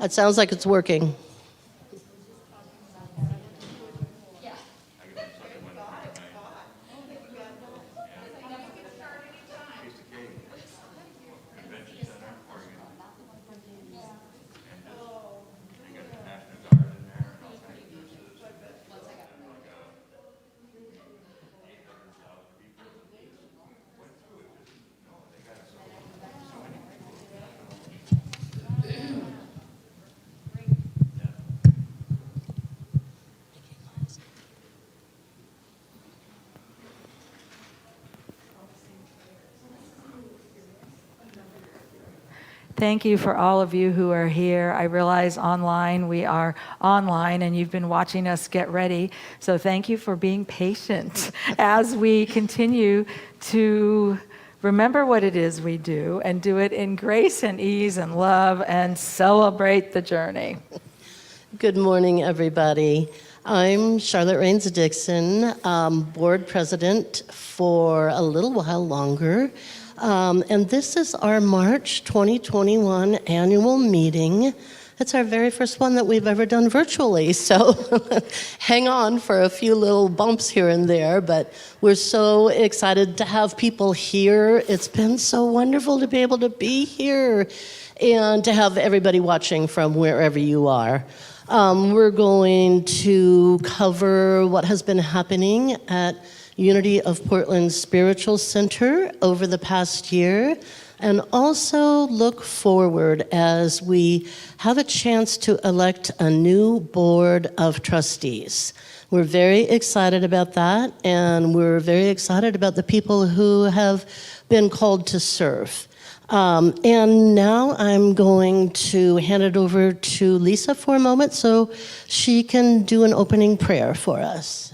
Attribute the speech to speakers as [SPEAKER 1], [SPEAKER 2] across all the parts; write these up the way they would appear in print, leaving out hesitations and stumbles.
[SPEAKER 1] It sounds like it's working.
[SPEAKER 2] Thank you for all of you who are here. I realize we are online and you've been watching us get ready. So thank you for being patient as we continue to remember what it is we do and do it in grace and ease and love and celebrate the journey.
[SPEAKER 1] Good morning, everybody. I'm Charlotte Rains Dixon, board president for a little while longer. And this is our March 2021 annual meeting. It's our very first one that we've ever done virtually, so hang on for a few little bumps here and there, but we're so excited to have people here. It's been so wonderful to be able to be here and to have everybody watching from wherever you are. We're going to cover what has been happening at Unity of Portland Spiritual Center over the past year, and also look forward as we have a chance to elect a new board of trustees. We're very excited about that, and we're very excited about the people who have been called to serve. And now I'm going to hand it over to Lisa for a moment so she can do an opening prayer for us.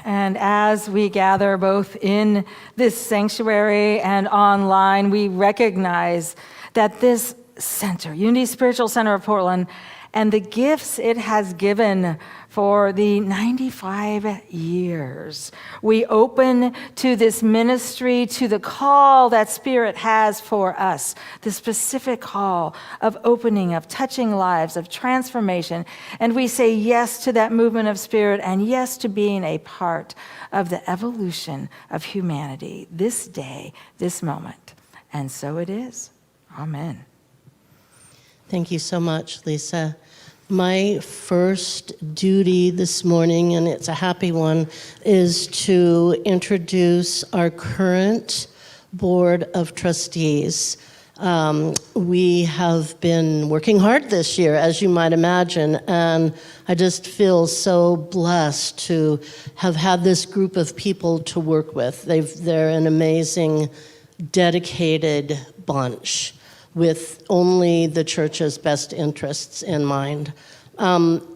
[SPEAKER 2] And as we gather both in this sanctuary and online, we recognize that this center, Unity Spiritual Center of Portland, and the gifts it has given for the 95 years. We open to this ministry, to the call that Spirit has for us, the specific call of opening, of touching lives, of transformation. And we say yes to that movement of Spirit and yes to being a part of the evolution of humanity this day, this moment. And so it is. Amen.
[SPEAKER 1] Thank you so much, Lisa. My first duty this morning, and it's a happy one, is to introduce our current board of trustees. We have been working hard this year, as you might imagine, and I just feel so blessed to have had this group of people to work with. They're an amazing, dedicated bunch with only the church's best interests in mind.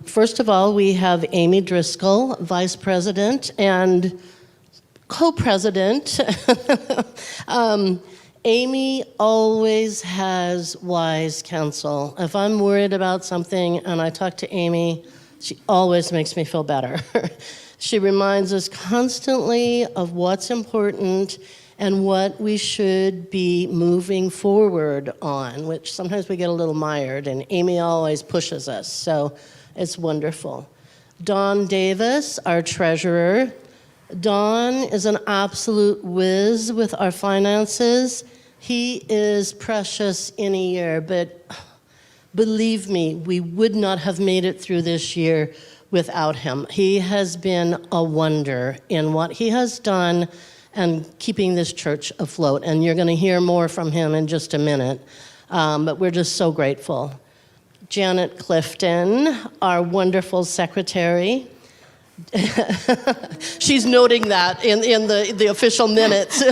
[SPEAKER 1] First of all, we have Amy Driscoll, vice president and co-president. Amy always has wise counsel. If I'm worried about something and I talk to Amy, she always makes me feel better. She reminds us constantly of what's important and what we should be moving forward on, which sometimes we get a little mired, and Amy always pushes us, so it's wonderful. Don Davis, our treasurer. Don is an absolute whiz with our finances. He is precious in a year, but believe me, we would not have made it through this year without him. He has been a wonder in what he has done and keeping this church afloat. And you're going to hear more from him in just a minute. But we're just so grateful. Janet Clifton, our wonderful secretary. She's noting that in the official minutes.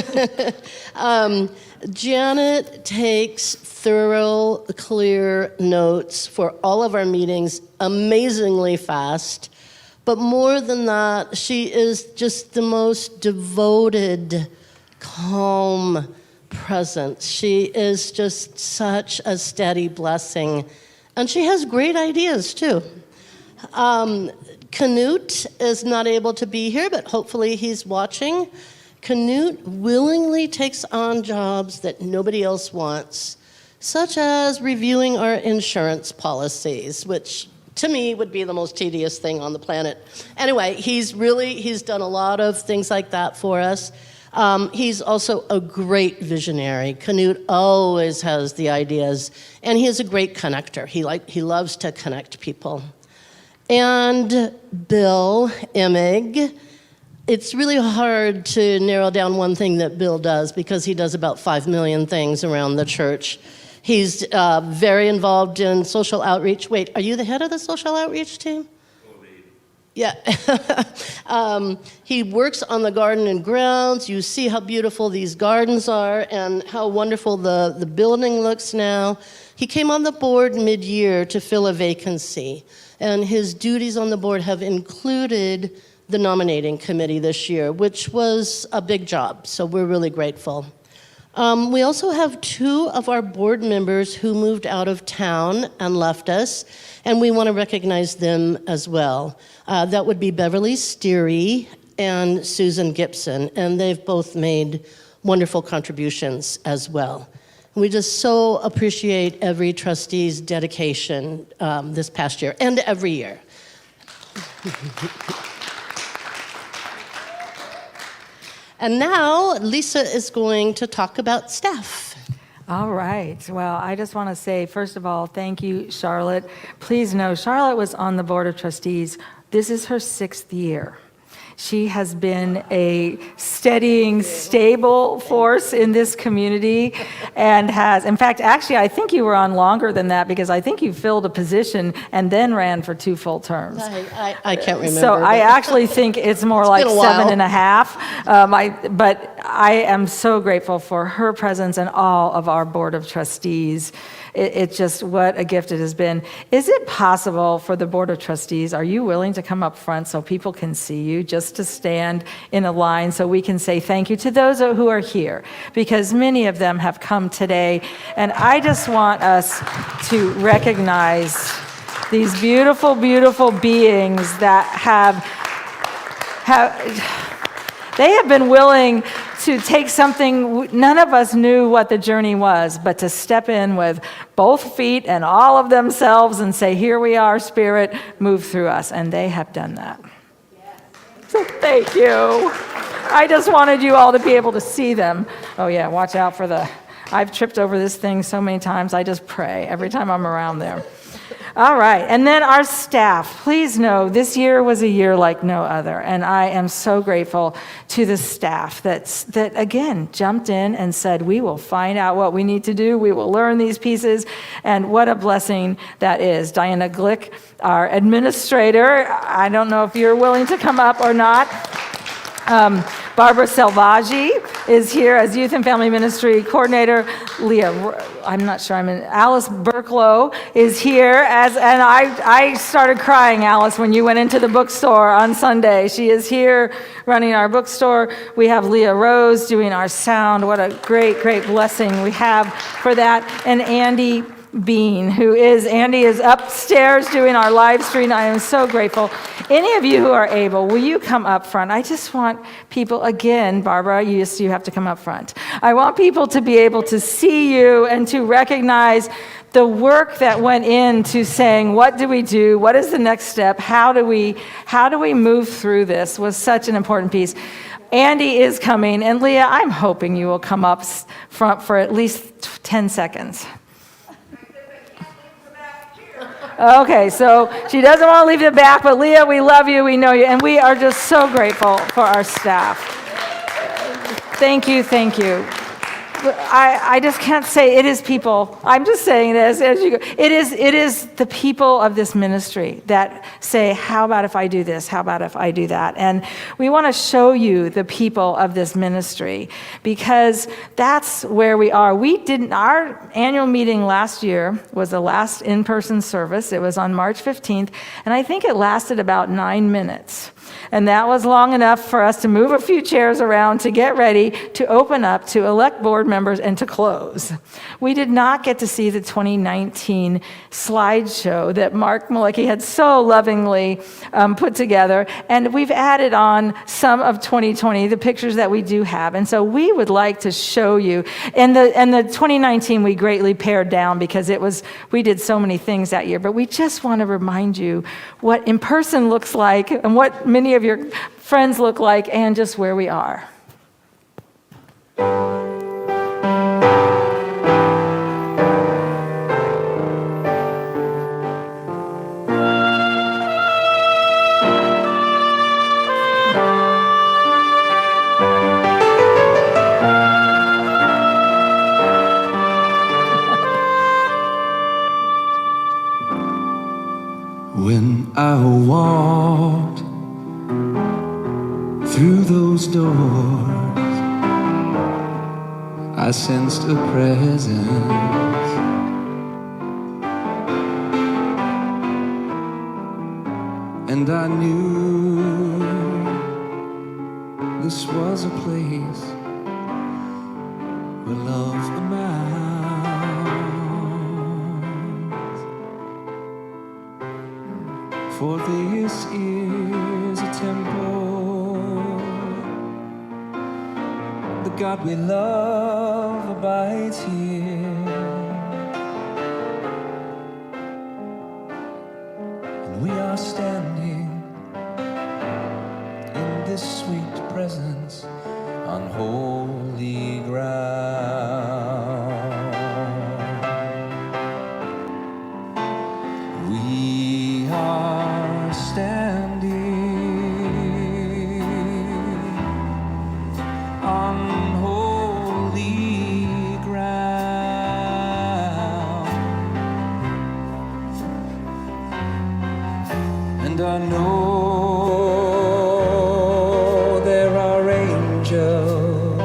[SPEAKER 1] Janet takes thorough, clear notes for all of our meetings amazingly fast. But more than that, she is just the most devoted, calm presence. She is just such a steady blessing. And she has great ideas, too. Knut is not able to be here, but hopefully he's watching. Knut willingly takes on jobs that nobody else wants such as reviewing our insurance policies, which to me would be the most tedious thing on the planet. Anyway, he's done a lot of things like that for us. He's also a great visionary. Canute always has the ideas, and he is a great connector. He loves to connect people. And Bill Emig, it's really hard to narrow down one thing that Bill does because he does about 5 million things around the church. He's very involved in social outreach. Wait, are you the head of the social outreach team? Yeah. He works on the garden and grounds. You see how beautiful these gardens are and how wonderful the building looks now. He came on the board mid-year to fill a vacancy, and his duties on the board have included the nominating committee this year, which was a big job, so we're really grateful. We also have 2 of our board members who moved out of town and left us, and we want to recognize them as well. That would be Beverly Steary and Susan Gibson, and they've both made wonderful contributions as well. We just so appreciate every trustee's dedication this past year, and every year. And now Lisa is going to talk about staff.
[SPEAKER 2] All right. Well, I just want to say, first of all, thank you, Charlotte. Please know, Charlotte was on the Board of Trustees. This is her 6th year. She has been a steadying, stable force in this community and has, in fact, actually, I think you were on longer than that because I think you filled a position and then ran for 2 full terms.
[SPEAKER 1] I can't remember.
[SPEAKER 2] So I actually think it's more like 7.5. But I am so grateful for her presence and all of our Board of Trustees. It's just what a gift it has been. Is it possible for the Board of Trustees, are you willing to come up front so people can see you, just to stand in a line so we can say thank you to those who are here? Because many of them have come today, and I just want us to recognize these beautiful, beautiful beings that they have been willing to take something none of us knew what the journey was, but to step in with both feet and all of themselves and say, here we are, Spirit, move through us. And they have done that. So thank you. I just wanted you all to be able to see them. Oh yeah, watch out for I've tripped over this thing so many times, I just pray every time I'm around there. All right, and then our staff. Please know this year was a year like no other, and I am so grateful to the staff that again jumped in and said, we will find out what we need to do, we will learn these pieces, and what a blessing that is. Diana Glick, our administrator, I don't know if you're willing to come up or not. Barbara Selvaggi is here as Youth and Family Ministry Coordinator. Alice Burklow is here and I started crying, Alice, when you went into the bookstore on Sunday. She is here running our bookstore. We have Leah Rose doing our sound. What a great, great blessing we have for that. And Andy Bean, Andy is upstairs doing our live stream. I am so grateful. Any of you who are able, will you come up front? I just want people, again, Barbara, you have to come up front. I want people to be able to see you and to recognize the work that went into saying, what do we do? What is the next step? How do we move through this was such an important piece. Andy is coming, and Leah, I'm hoping you will come up front for at least 10 seconds. Okay, so she doesn't want to leave the back, but Leah, we love you, we know you, and we are just so grateful for our staff. Thank you, thank you. I just can't say it is people. I'm just saying it as you go. It is the people of this ministry that say, how about if I do this? How about if I do that? And we want to show you the people of this ministry because that's where we are. Our annual meeting last year was the last in-person service. It was on March 15th, and I think it lasted about 9 minutes. And that was long enough for us to move a few chairs around to get ready to open up to elect board board members and to close. We did not get to see the 2019 slideshow that Mark Malecki had so lovingly put together, and we've added on some of 2020, the pictures that we do have. And so we would like to show you, and the 2019 we greatly pared down because we did so many things that year, but we just want to remind you what in person looks like and what many of your friends look like and just where we are.
[SPEAKER 3] When I walked through those doors, I sensed a presence, and I knew this was a place where love abounds. For this is a temple, the God we love abides here, and we are standing in this sweet presence on holy ground. We are standing on holy ground, and I know there are angels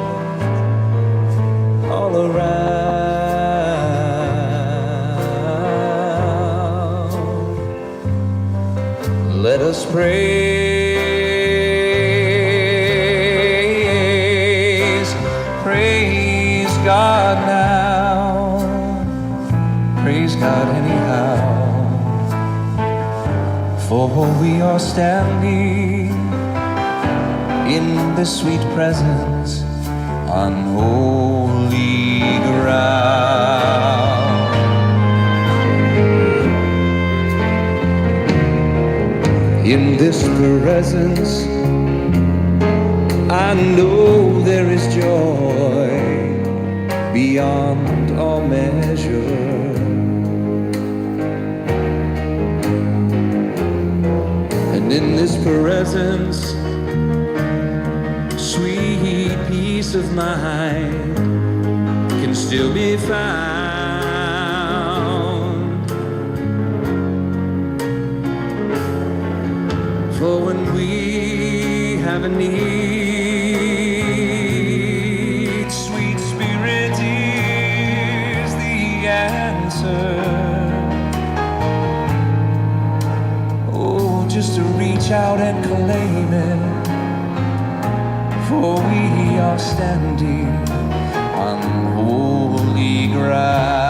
[SPEAKER 3] all around. Let us praise God now, praise God anyhow, for we are standing in the sweet presence on holy ground. In this presence, I know there is joy beyond all measure. And in this presence, sweet peace of mind can still be found. For when we have a need, sweet Spirit is the answer. Oh, just to reach out and claim it, for we are standing on holy ground.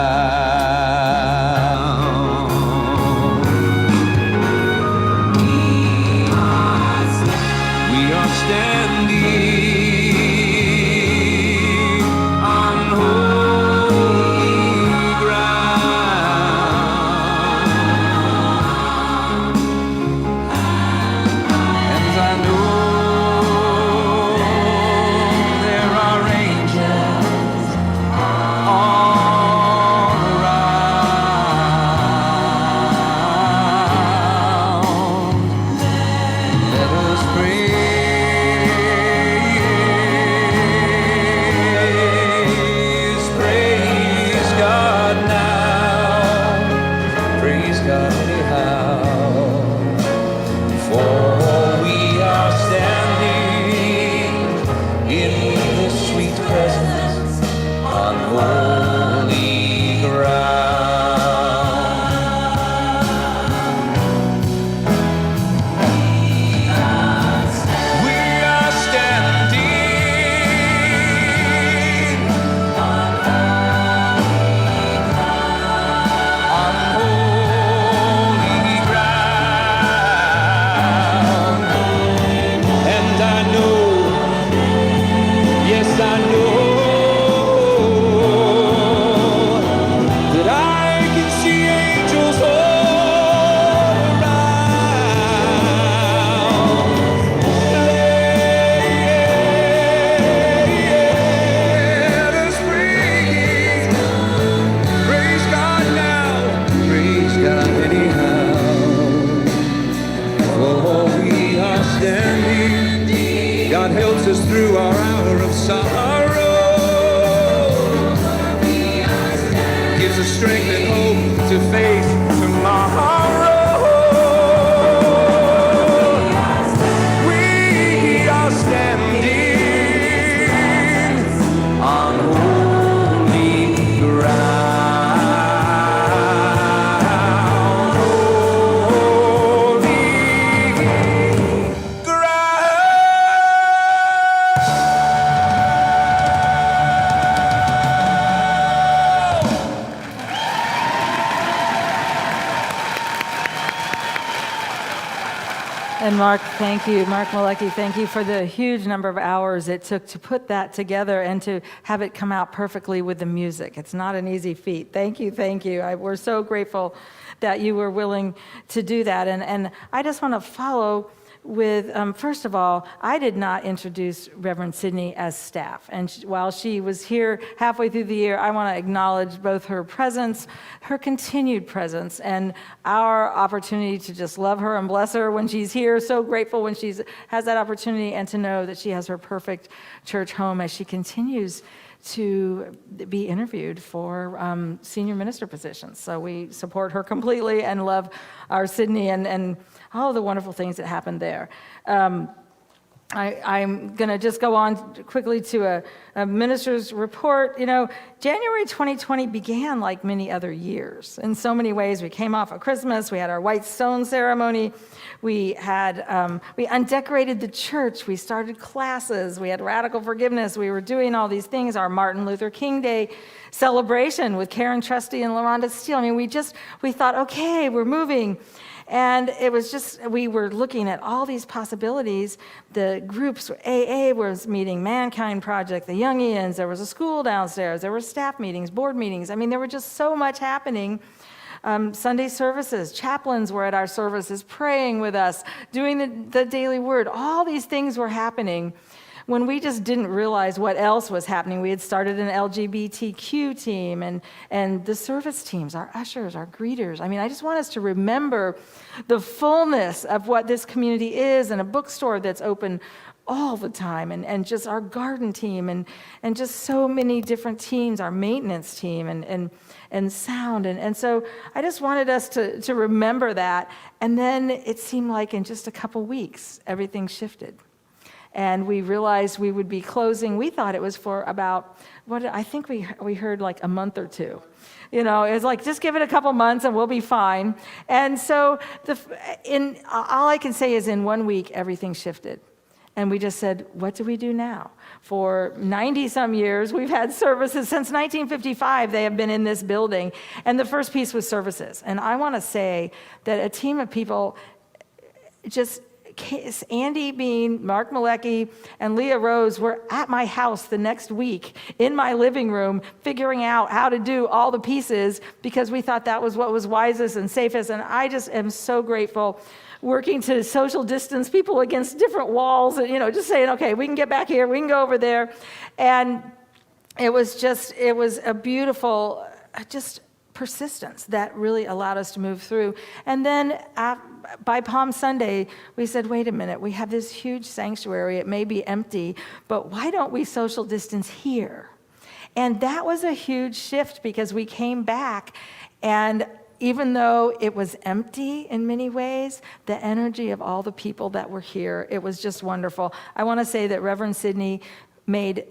[SPEAKER 3] Standing on holy ground, and I know there are angels all around. Let us pray. sorrow. Gives us strength and hope to face tomorrow. We are standing on holy ground. Holy ground.
[SPEAKER 2] And Mark, thank you. Mark Malecki, thank you for the huge number of hours it took to put that together and to have it come out perfectly with the music. It's not an easy feat. Thank you, thank you. We're so grateful that you were willing to do that. And I just want to follow with, first of all, I did not introduce Reverend Sydney as staff. And while she was here halfway through the year, I want to acknowledge both her presence, her continued presence, and our opportunity to just love her and bless her when she's here. So grateful when she has that opportunity, and to know that she has her perfect church home as she continues to be interviewed for senior minister positions. So we support her completely and love our Sydney and all the wonderful things that happened there. I'm going to just go on quickly to a minister's report. You know, January 2020 began like many other years. In so many ways, we came off of Christmas, we had our white stone ceremony, we undecorated the church, we started classes, we had radical forgiveness, we were doing all these things, our Martin Luther King Day celebration with Karen Trusty and LaRonda Steele. I mean, we thought, okay, we're moving. And it was just, we were looking at all these possibilities. The groups, AA was meeting, Mankind Project, the Jungians, there was a school downstairs, there were staff meetings, board meetings. I mean, there were just so much happening. Sunday services, chaplains were at our services praying with us, doing the daily word. All these things were happening when we just didn't realize what else was happening. We had started an LGBTQ team and the service teams, our ushers, our greeters. I mean, I just want us to remember the fullness of what this community is, and a bookstore that's open all the time, and just our garden team, and just so many different teams, our maintenance team, and sound. And so I just wanted us to remember that. And then it seemed like in just a couple weeks, everything shifted. And we realized we would be closing. We thought it was for about, I think we heard like a month or two. You know, it's like, just give it a couple months and we'll be fine. And so all I can say is in 1 week, everything shifted. And we just said, what do we do now? For 90-some years, we've had services. Since 1955, they have been in this building. And the first piece was services. And I want to say that a team of people just, Andy Bean, Mark Malecki, and Leah Rose were at my house the next week in my living room figuring out how to do all the pieces, because we thought that was what was wisest and safest. And I just am so grateful, working to social distance people against different walls, and, you know, just saying, okay, we can get back here, we can go over there. And it was a beautiful, just persistence that really allowed us to move through. And then by Palm Sunday, we said, wait a minute, we have this huge sanctuary. It may be empty, but why don't we social distance here? And that was a huge shift, because we came back, and even though it was empty in many ways, the energy of all the people that were here, it was just wonderful. I want to say that Reverend Sydney made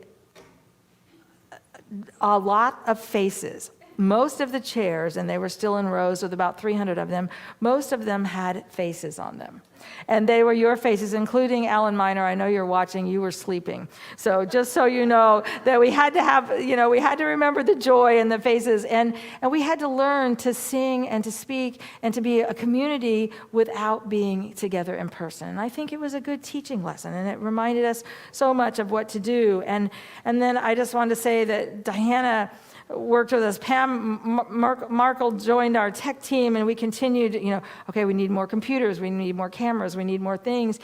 [SPEAKER 2] a lot of faces. Most of the chairs, and they were still in rows with about 300 of them, most of them had faces on them. And they were your faces, including Alan Miner. I know you're watching, you were sleeping. So just so you know that we had to have, we had to remember the joy and the faces, and we had to learn to sing and to speak and to be a community without being together in person. And I think it was a good teaching lesson, and it reminded us so much of what to do. And then I just wanted to say that Diana worked with us. Pam Markle joined our tech team, and we continued, okay, we need more computers, we need more cameras, we need more things.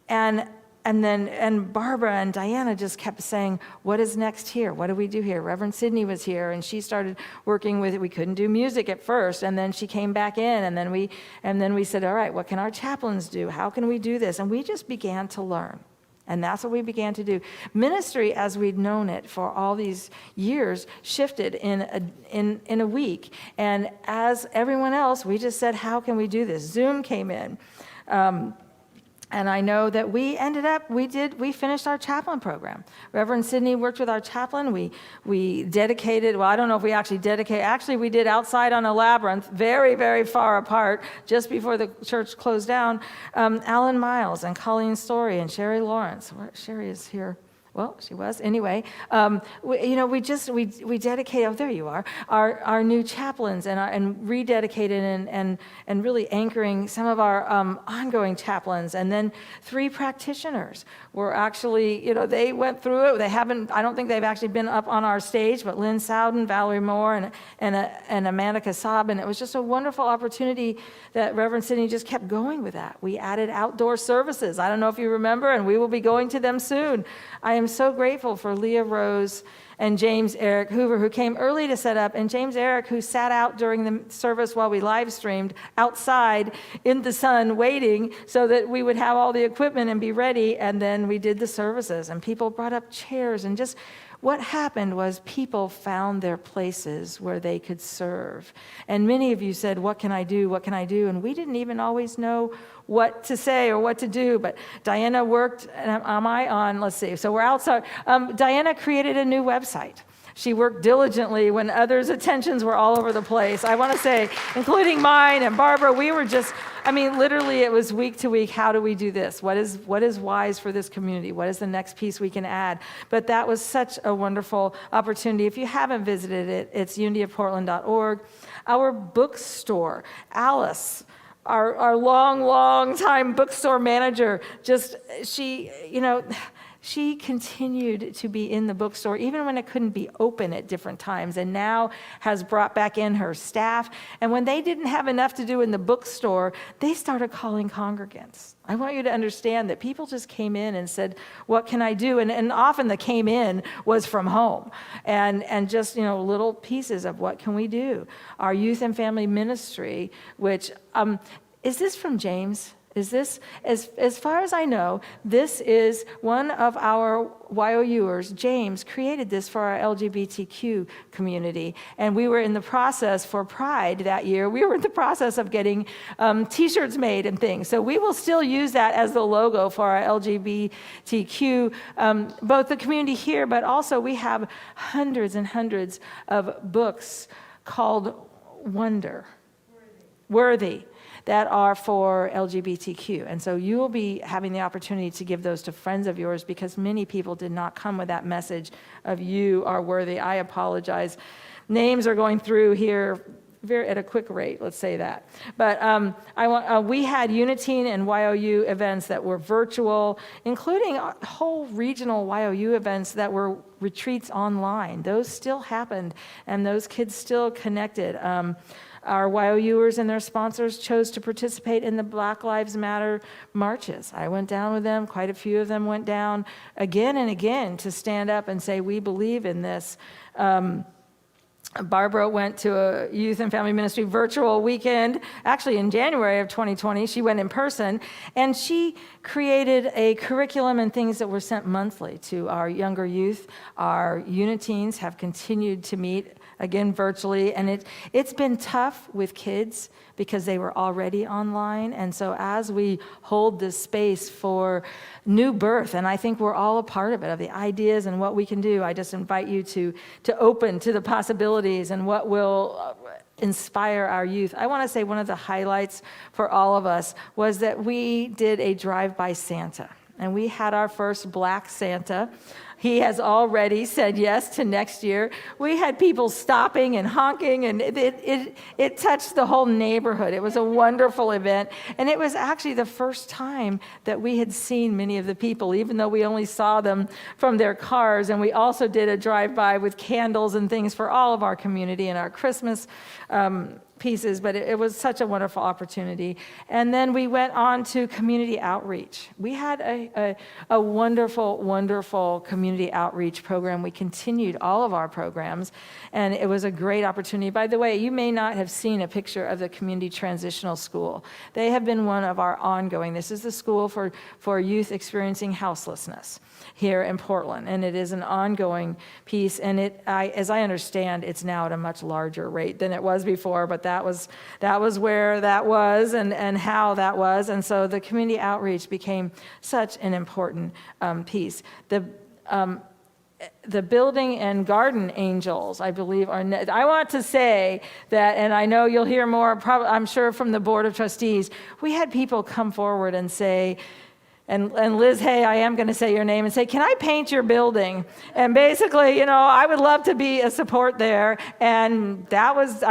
[SPEAKER 2] And Barbara and Diana just kept saying, what is next here? What do we do here? Reverend Sydney was here, and she started working with it. We couldn't do music at first, and then she came back in, and then we said, all right, what can our chaplains do? How can we do this? And we just began to learn. And that's what we began to do. Ministry, as we'd known it for all these years, shifted in a week. And as everyone else, we just said, how can we do this? Zoom came in. And I know that we finished our chaplain program. Reverend Sidney worked with our chaplain. We dedicated, well, I don't know if we actually dedicated, actually we did outside on a labyrinth, very, very far apart, just before the church closed down, Alan Miles and Colleen Story and Sherry Lawrence. Sherry is here. Well, she was. Anyway, we dedicated, oh, there you are, our new chaplains and rededicated and really anchoring some of our ongoing chaplains. And then 3 practitioners were actually, they went through it. I don't think they've actually been up on our stage, but Lynn Sowden, Valerie Moore, and Amanda Kassab. And it was just a wonderful opportunity that Reverend Sidney just kept going with that. We added outdoor services. I don't know if you remember, and we will be going to them soon. I am so grateful for Leah Rose and James Eric Hoover, who came early to set up, and James Eric, who sat out during the service while we live streamed outside in the sun waiting so that we would have all the equipment and be ready. And then we did the services, and people brought up chairs, and just what happened was people found their places where they could serve. And many of you said, what can I do? What can I do? And we didn't even always know what to say or what to do. But Diana worked, let's see, so we're outside. Diana created a new website. She worked diligently when others' attentions were all over the place. I want to say, including mine and Barbara, we were just, literally it was week to week, how do we do this? What is wise for this community? What is the next piece we can add? But that was such a wonderful opportunity. If you haven't visited it, it's unityofportland.org. Our bookstore, Alice, our long time bookstore manager, she continued to be in the bookstore even when it couldn't be open at different times, and now has brought back in her staff. And when they didn't have enough to do in the bookstore, they started calling congregants. I want you to understand that people just came in and said, what can I do? And often the came in was from home and just, little pieces of what can we do. Our youth and family ministry, which, is this from James? Is this, as far as I know, this is one of our YOUers, James, created this for our LGBTQ community. And we were in the process for Pride that year. We were in the process of getting T-shirts made and things. So we will still use that as the logo for our LGBTQ, both the community here, but also we have hundreds and hundreds of books called Worthy. That are for LGBTQ. And so you will be having the opportunity to give those to friends of yours, because many people did not come with that message of you are worthy. I apologize. Names are going through here at a quick rate, let's say that. But we had Unitine and YOU events that were virtual, including whole regional YOU events that were retreats online. Those still happened, and those kids still connected. Our YOUers and their sponsors chose to participate in the Black Lives Matter marches. I went down with them. Quite a few of them went down again and again to stand up and say, we believe in this. Barbara went to a youth and family ministry virtual weekend, actually in January of 2020. She went in person, and she created a curriculum and things that were sent monthly to our younger youth. Our Uniteens have continued to meet, again, virtually, and it's been tough with kids because they were already online. And so as we hold this space for new birth, and I think we're all a part of it, of the ideas and what we can do, I just invite you to open to the possibilities and what will inspire our youth. I want to say one of the highlights for all of us was that we did a drive-by Santa, and we had our first Black Santa. He has already said yes to next year. We had people stopping and honking, and it touched the whole neighborhood. It was a wonderful event, and it was actually the first time that we had seen many of the people, even though we only saw them from their cars. And we also did a drive-by with candles and things for all of our community and our Christmas pieces, but it was such a wonderful opportunity. And then we went on to community outreach. We had a wonderful, wonderful community outreach program. We continued all of our programs, and it was a great opportunity. By the way, you may not have seen a picture of the Community Transitional School. They have been one of our ongoing, this is the school for youth experiencing houselessness here in Portland, and it is an ongoing piece, and as I understand, it's now at a much larger rate than it was before, but that was where that was and how that was, and so the community outreach became such an important piece. The building and garden angels, I believe, I want to say that, and I know you'll hear more, probably, I'm sure, from the Board of Trustees, we had people come forward and say, and Liz Hay, I am going to say your name, and say, can I paint your building? And basically, I would love to be a support there. And that was,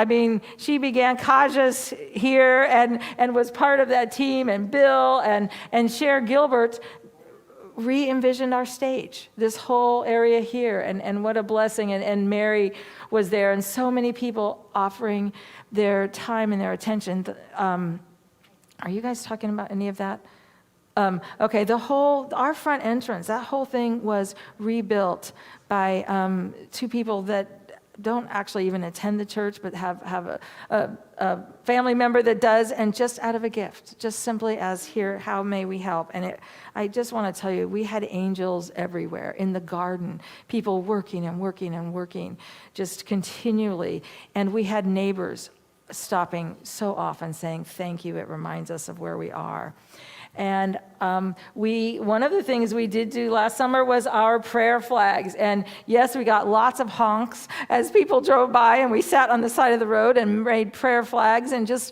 [SPEAKER 2] she began Kaja's here and was part of that team, and Bill and Cher Gilbert re-envisioned our stage, this whole area here, and what a blessing. And Mary was there, and so many people offering their time and their attention. Are you guys talking about any of that? Okay, our front entrance, that whole thing was rebuilt by two people that don't actually even attend the church, but have a family member that does, and just out of a gift, just simply as here, how may we help? And I just want to tell you, we had angels everywhere, in the garden, people working and working and working, just continually, and we had neighbors stopping so often saying, thank you, it reminds us of where we are. And one of the things we did do last summer was our prayer flags. And yes, we got lots of honks as people drove by, and we sat on the side of the road and made prayer flags, and just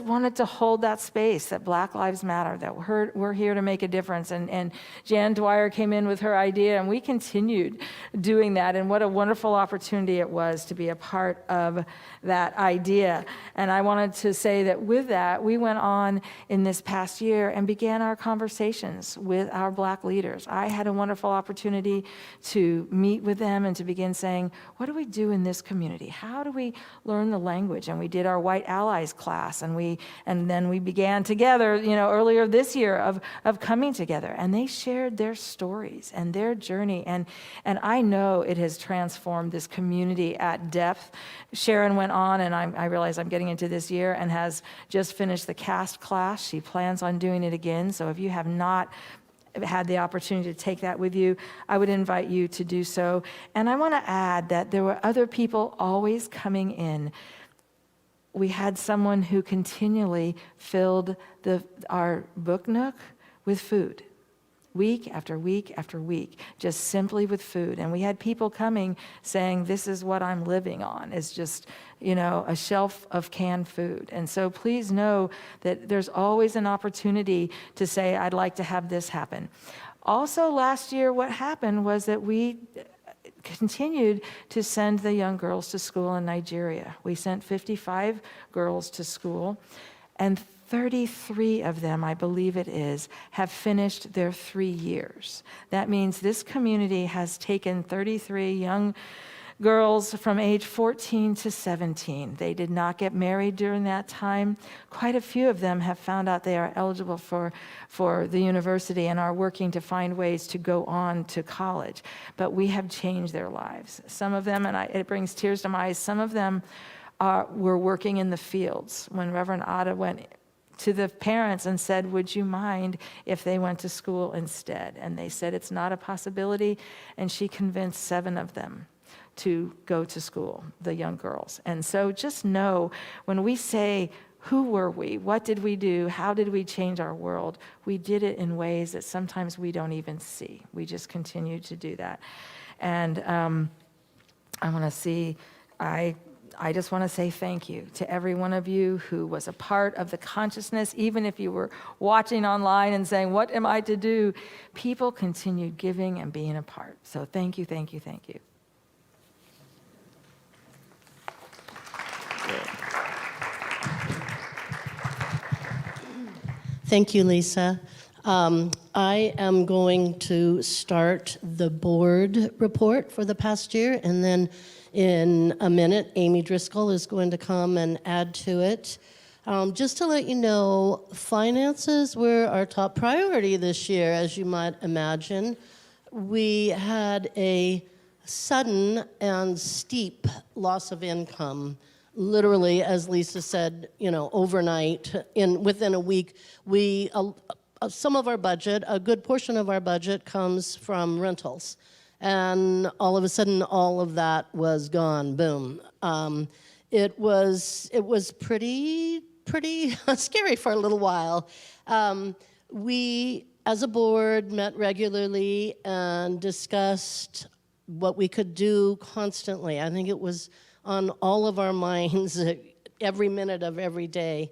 [SPEAKER 2] wanted to hold that space, that Black Lives Matter, that we're here to make a difference. And Jan Dwyer came in with her idea, and we continued doing that. And what a wonderful opportunity it was to be a part of that idea. And I wanted to say that with that, we went on in this past year and began our conversations with our Black leaders. I had a wonderful opportunity to meet with them and to begin saying, what do we do in this community? How do we learn the language? And we did our White Allies class, and then we began together, earlier this year of coming together, and they shared their stories and their journey, and I know it has transformed this community at depth. Sharon went on, and I realize I'm getting into this year, and has just finished the CAST class. She plans on doing it again, so if you have not had the opportunity to take that with you, I would invite you to do so. And I want to add that there were other people always coming in. We had someone who continually filled our book nook with food, week after week after week, just simply with food. And we had people coming saying, this is what I'm living on, is just, a shelf of canned food. And so please know that there's always an opportunity to say, I'd like to have this happen. Also, last year, what happened was that we continued to send the young girls to school in Nigeria. We sent 55 girls to school, and 33 of them, I believe it is, have finished their 3 years. That means this community has taken 33 young girls from age 14 to 17. They did not get married during that time. Quite a few of them have found out they are eligible for the university and are working to find ways to go on to college. But we have changed their lives. Some of them, and it brings tears to my eyes, some of them were working in the fields. When Reverend Otta went to the parents and said, would you mind if they went to school instead? And they said, it's not a possibility. And she convinced 7 of them to go to school, the young girls. And so just know, when we say, who were we? What did we do? How did we change our world? We did it in ways that sometimes we don't even see. We just continue to do that. And I just want to say thank you to every one of you who was a part of the consciousness, even if you were watching online and saying, what am I to do? People continued giving and being a part. So thank you, thank you, thank you.
[SPEAKER 1] Thank you, Lisa. I am going to start the board report for the past year, and then in a minute, Amy Driscoll is going to come and add to it. Just to let you know, finances were our top priority this year, as you might imagine. We had a sudden and steep loss of income. Literally, as Lisa said, overnight, within a week, some of our budget, a good portion of our budget comes from rentals. And all of a sudden, all of that was gone, boom. It was pretty scary for a little while. We, as a board, met regularly and discussed what we could do constantly. I think it was on all of our minds every minute of every day.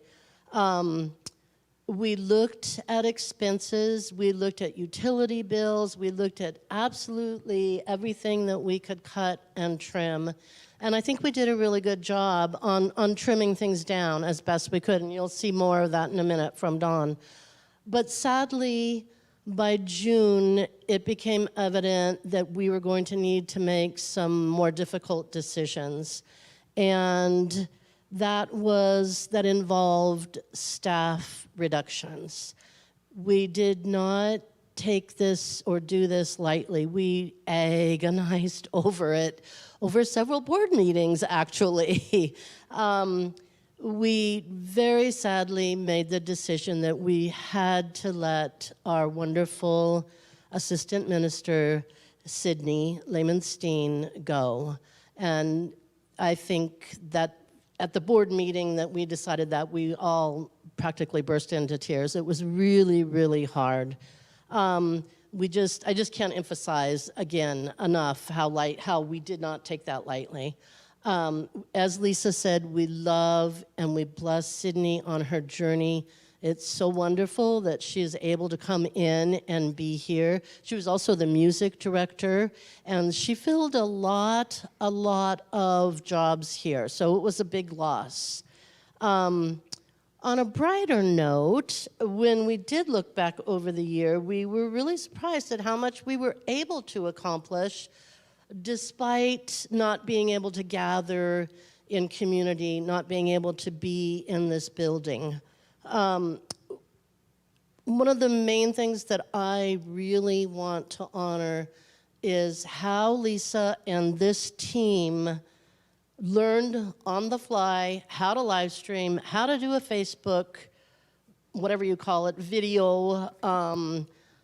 [SPEAKER 1] We looked at expenses, we looked at utility bills, we looked at absolutely everything that we could cut and trim. And I think we did a really good job on trimming things down as best we could, and you'll see more of that in a minute from Dawn. But sadly, by June, it became evident that we were going to need to make some more difficult decisions. And that involved staff reductions. We did not take this or do this lightly. We agonized over it, over several board meetings, actually. We very sadly made the decision that we had to let our wonderful assistant minister, Sydney Lehman-Steen, go. And I think that at the board meeting that we decided that, we all practically burst into tears. It was really, really hard. I just can't emphasize again enough how we did not take that lightly. As Lisa said, we love and we bless Sydney on her journey. It's so wonderful that she is able to come in and be here. She was also the music director, and she filled a lot of jobs here, so it was a big loss. On a brighter note, when we did look back over the year, we were really surprised at how much we were able to accomplish despite not being able to gather in community, not being able to be in this building. One of the main things that I really want to honor is how Lisa and this team learned on the fly how to live stream, how to do a Facebook, whatever you call it, video.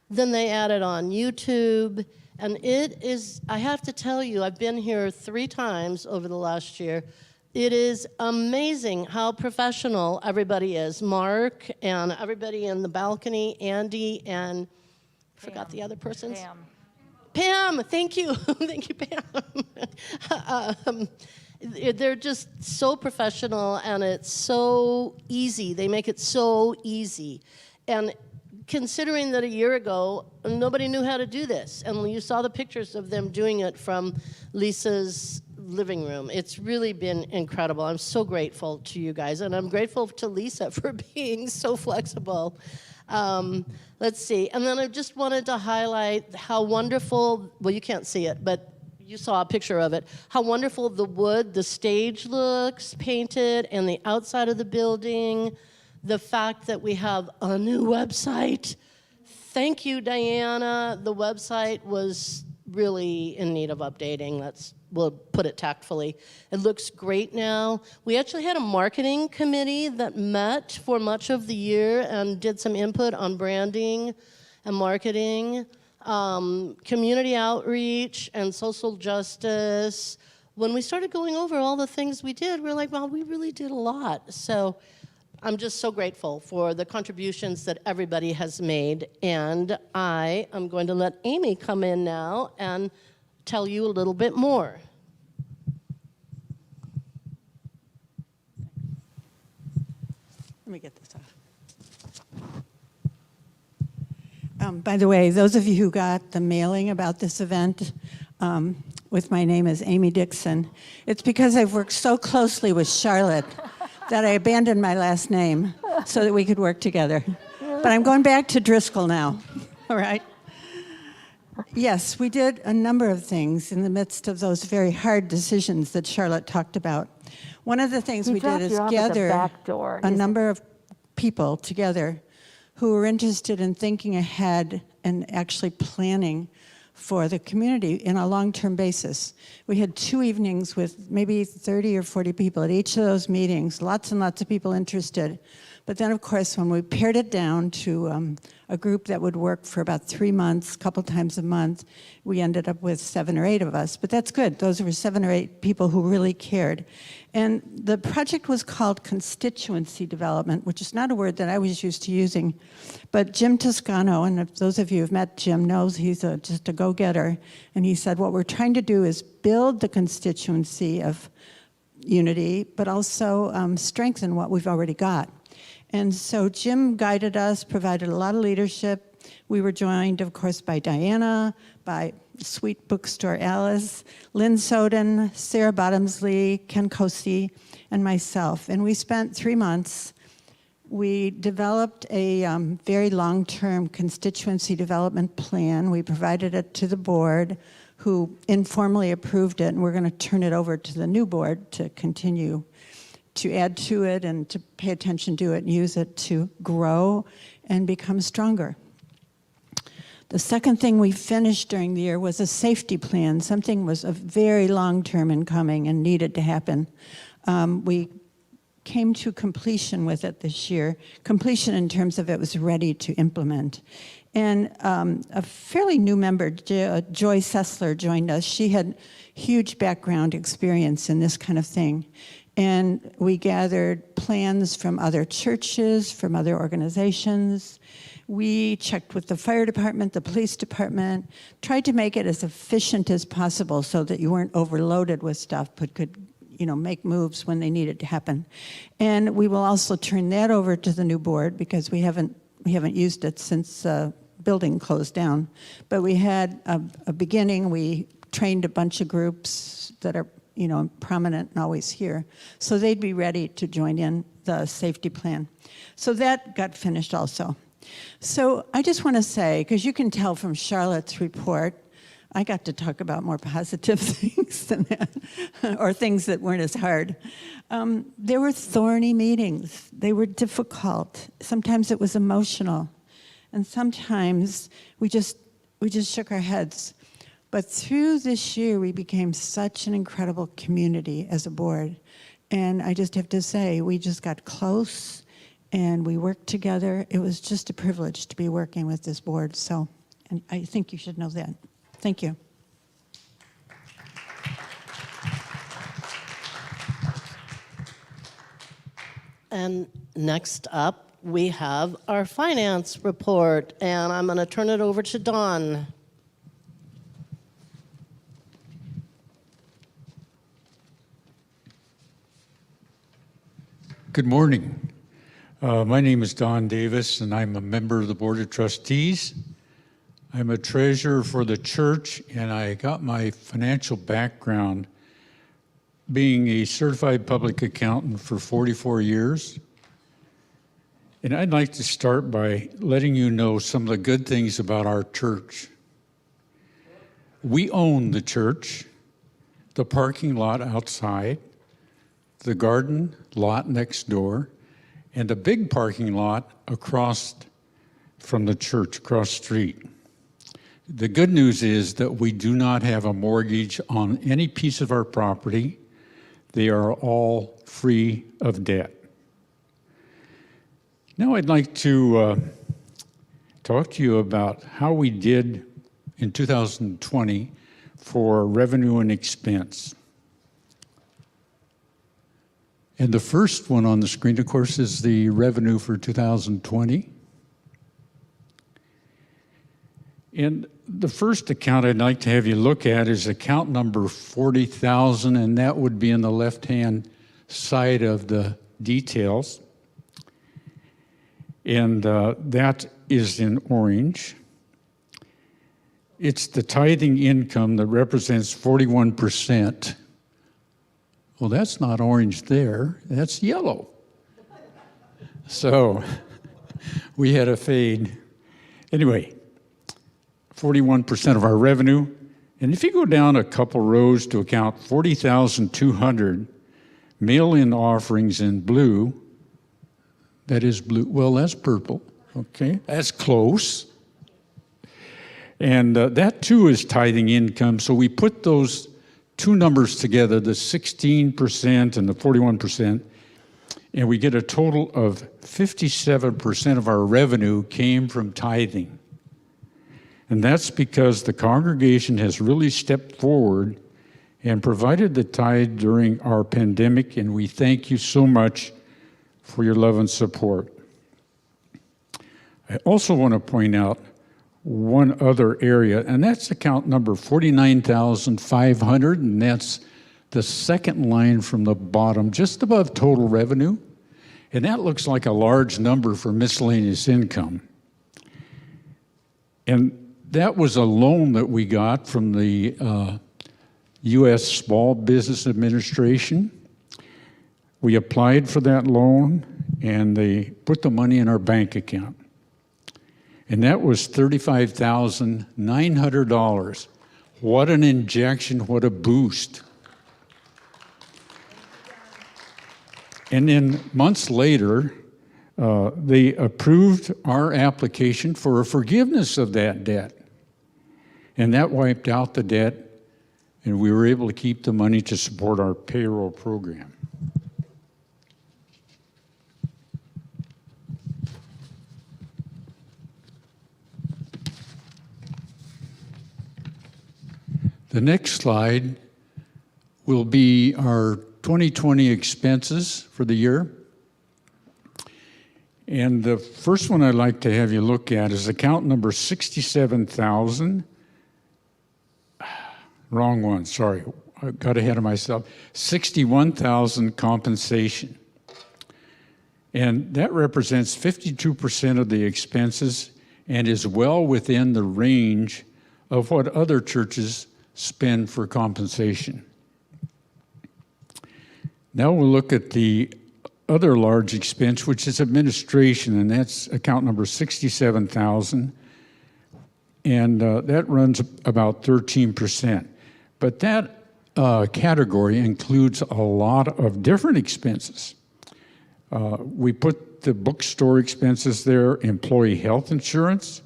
[SPEAKER 1] Then they added on YouTube. And it is, I have to tell you, I've been here 3 times over the last year. It is amazing how professional everybody is. Mark and everybody in the balcony, Andy and I forgot the other person's. Pam, thank you. Thank you, Pam. They're just so professional, and it's so easy. They make it so easy. And considering that a year ago, nobody knew how to do this. And you saw the pictures of them doing it from Lisa's living room. It's really been incredible. I'm so grateful to you guys, and I'm grateful to Lisa for being so flexible. Let's see. And then I just wanted to highlight how wonderful, well, you can't see it, but you saw a picture of it, how wonderful the wood, the stage looks painted, and the outside of the building. The fact that we have a new website. Thank you, Diana. The website was really in need of updating. We'll put it tactfully. It looks great now. We actually had a marketing committee that met for much of the year and did some input on branding and marketing, community outreach and social justice. When we started going over all the things we did, we're like, wow, we really did a lot. So I'm just so grateful for the contributions that everybody has made, and I am going to let Amy come in now and tell you a little bit more.
[SPEAKER 4] Let me get this off. By the way, those of you who got the mailing about this event with my name as Amy Dixon, it's because I've worked so closely with Charlotte that I abandoned my last name so that we could work together. But I'm going back to Driscoll now, all right? Yes, we did a number of things in the midst of those very hard decisions that Charlotte talked about. One of the things we did is gather a number of people together who were interested in thinking ahead and actually planning for the community in a long-term basis. We had 2 evenings with maybe 30 or 40 people at each of those meetings, lots and lots of people interested. But then, of course, when we pared it down to a group that would work for about 3 months, a couple times a month, we ended up with 7 or 8 of us. But that's good. Those were 7 or 8 people who really cared. And the project was called constituency development, which is not a word that I was used to using. But Jim Toscano, and if those of you who've met Jim knows he's just a go-getter, and he said, what we're trying to do is build the constituency of unity, but also strengthen what we've already got. And so Jim guided us, provided a lot of leadership. We were joined, of course, by Diana, by Sweet Bookstore Alice, Lynn Soden, Sarah Bottomsley, Ken Cosi, and myself. And we spent 3 months. We developed a very long-term constituency development plan. We provided it to the board, who informally approved it, and we're going to turn it over to the new board to continue to add to it and to pay attention to it and use it to grow and become stronger. The second thing we finished during the year was a safety plan. Something was a very long term in coming and needed to happen. We came to completion with it this year. Completion in terms of it was ready to implement. And a fairly new member, Joy Sessler, joined us. She had huge background experience in this kind of thing. And we gathered plans from other churches, from other organizations. We checked with the fire department, the police department, tried to make it as efficient as possible so that you weren't overloaded with stuff, but could, make moves when they needed to happen. And we will also turn that over to the new board because we haven't used it since the building closed down. But we had a beginning. We trained a bunch of groups that are prominent and always here. So they'd be ready to join in the safety plan. So that got finished also. So I just want to say, because you can tell from Charlotte's report, I got to talk about more positive things than that, or things that weren't as hard. There were thorny meetings. They were difficult. Sometimes it was emotional. And sometimes we just shook our heads. But through this year, we became such an incredible community as a board. And I just have to say, we just got close and we worked together. It was just a privilege to be working with this board. So, and I think you should know that. Thank you.
[SPEAKER 1] And next up, we have our finance report. And I'm going to turn it over to Dawn.
[SPEAKER 5] Good morning. My name is Don Davis, and I'm a member of the Board of Trustees. I'm a treasurer for the church, and I got my financial background being a certified public accountant for 44 years. And I'd like to start by letting you know some of the good things about our church. We own the church, the parking lot outside, the garden lot next door, and a big parking lot across from the church, across the street. The good news is that we do not have a mortgage on any piece of our property. They are all free of debt. Now I'd like to talk to you about how we did in 2020 for revenue and expense. And the first one on the screen, of course, is the revenue for 2020. And the first account I'd like to have you look at is account number 40,000, and that would be in the left-hand side of the details. And that is in orange. It's the tithing income that represents 41%. Well, that's not orange there, that's yellow. So We had a fade. Anyway, 41% of our revenue. And if you go down a couple rows to account 40,200 mail-in offerings in blue, that is blue, well, that's purple, okay? That's close. And that too is tithing income. So we put those two numbers together, the 16% and the 41%, and we get a total of 57% of our revenue came from tithing. And that's because the congregation has really stepped forward and provided the tithe during our pandemic, and we thank you so much for your love and support. I also want to point out one other area, and that's account number 49,500, and that's the second line from the bottom, just above total revenue. And that looks like a large number for miscellaneous income. And that was a loan that we got from the U.S. Small Business Administration. We applied for that loan, and they put the money in our bank account. And that was $35,900. What an injection, what a boost. And then months later, they approved our application for a forgiveness of that debt. And that wiped out the debt, and we were able to keep the money to support our payroll program. The next slide will be our 2020 expenses for the year. And the first one I'd like to have you look at is account number 67,000. Wrong one, sorry, I got ahead of myself. 61,000 compensation. And that represents 52% of the expenses and is well within the range of what other churches spend for compensation. Now we'll look at the other large expense, which is administration, and that's account number 67,000, and that runs about 13%. But that category includes a lot of different expenses. We put the bookstore expenses there, employee health insurance,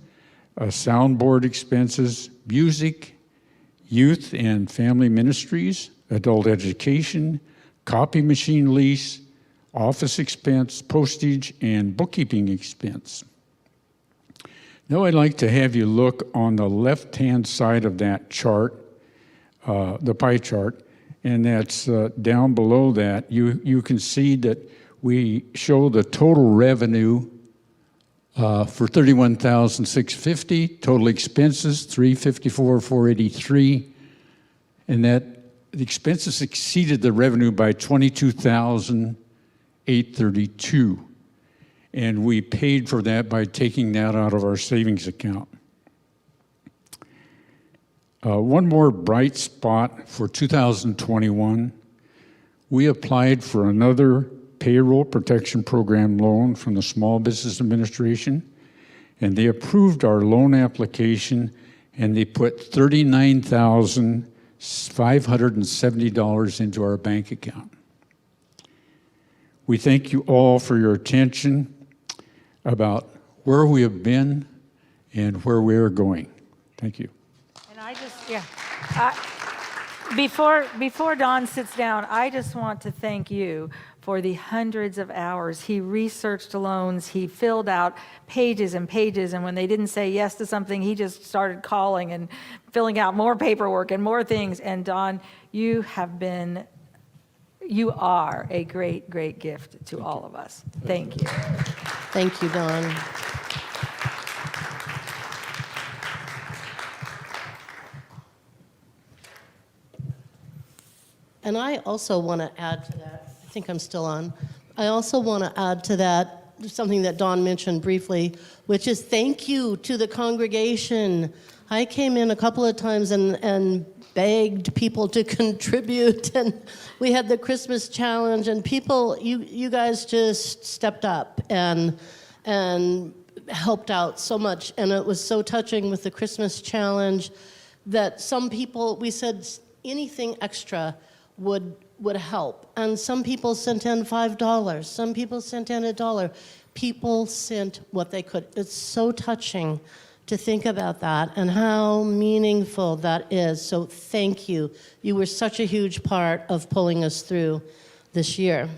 [SPEAKER 5] soundboard expenses, music, youth and family ministries, adult education, copy machine lease, office expense, postage, and bookkeeping expense. Now I'd like to have you look on the left-hand side of that chart, the pie chart, and that's down below that. You can see that we show the total revenue for $31,650, total expenses $354,483, and that the expenses exceeded the revenue by $22,832, and we paid for that by taking that out of our savings account. One more bright spot for 2021, we applied for another Payroll Protection Program loan from the Small Business Administration, and they approved our loan application, and they put $39,570 into our bank account. We thank you all for your attention about where we have been and where we are going. Thank you.
[SPEAKER 2] And I just, before Don sits down, I just want to thank you for the hundreds of hours. He researched loans, he filled out pages and pages, and when they didn't say yes to something, he just started calling and filling out more paperwork and more things. And Don, you are a great, great gift to all of us. Thank you.
[SPEAKER 1] Thank you, Don. And I also want to add to that, I think I'm still on. I also want to add to that something that Don mentioned briefly, which is thank you to the congregation. I came in a couple of times and begged people to contribute, and we had the Christmas challenge, and people, you guys just stepped up and helped out so much, and it was so touching with the Christmas challenge that some people, we said anything extra would help. And some people sent in $5, some people sent in $1. People sent what they could. It's so touching to think about that and how meaningful that is. So thank you. You were such a huge part of pulling us through this year.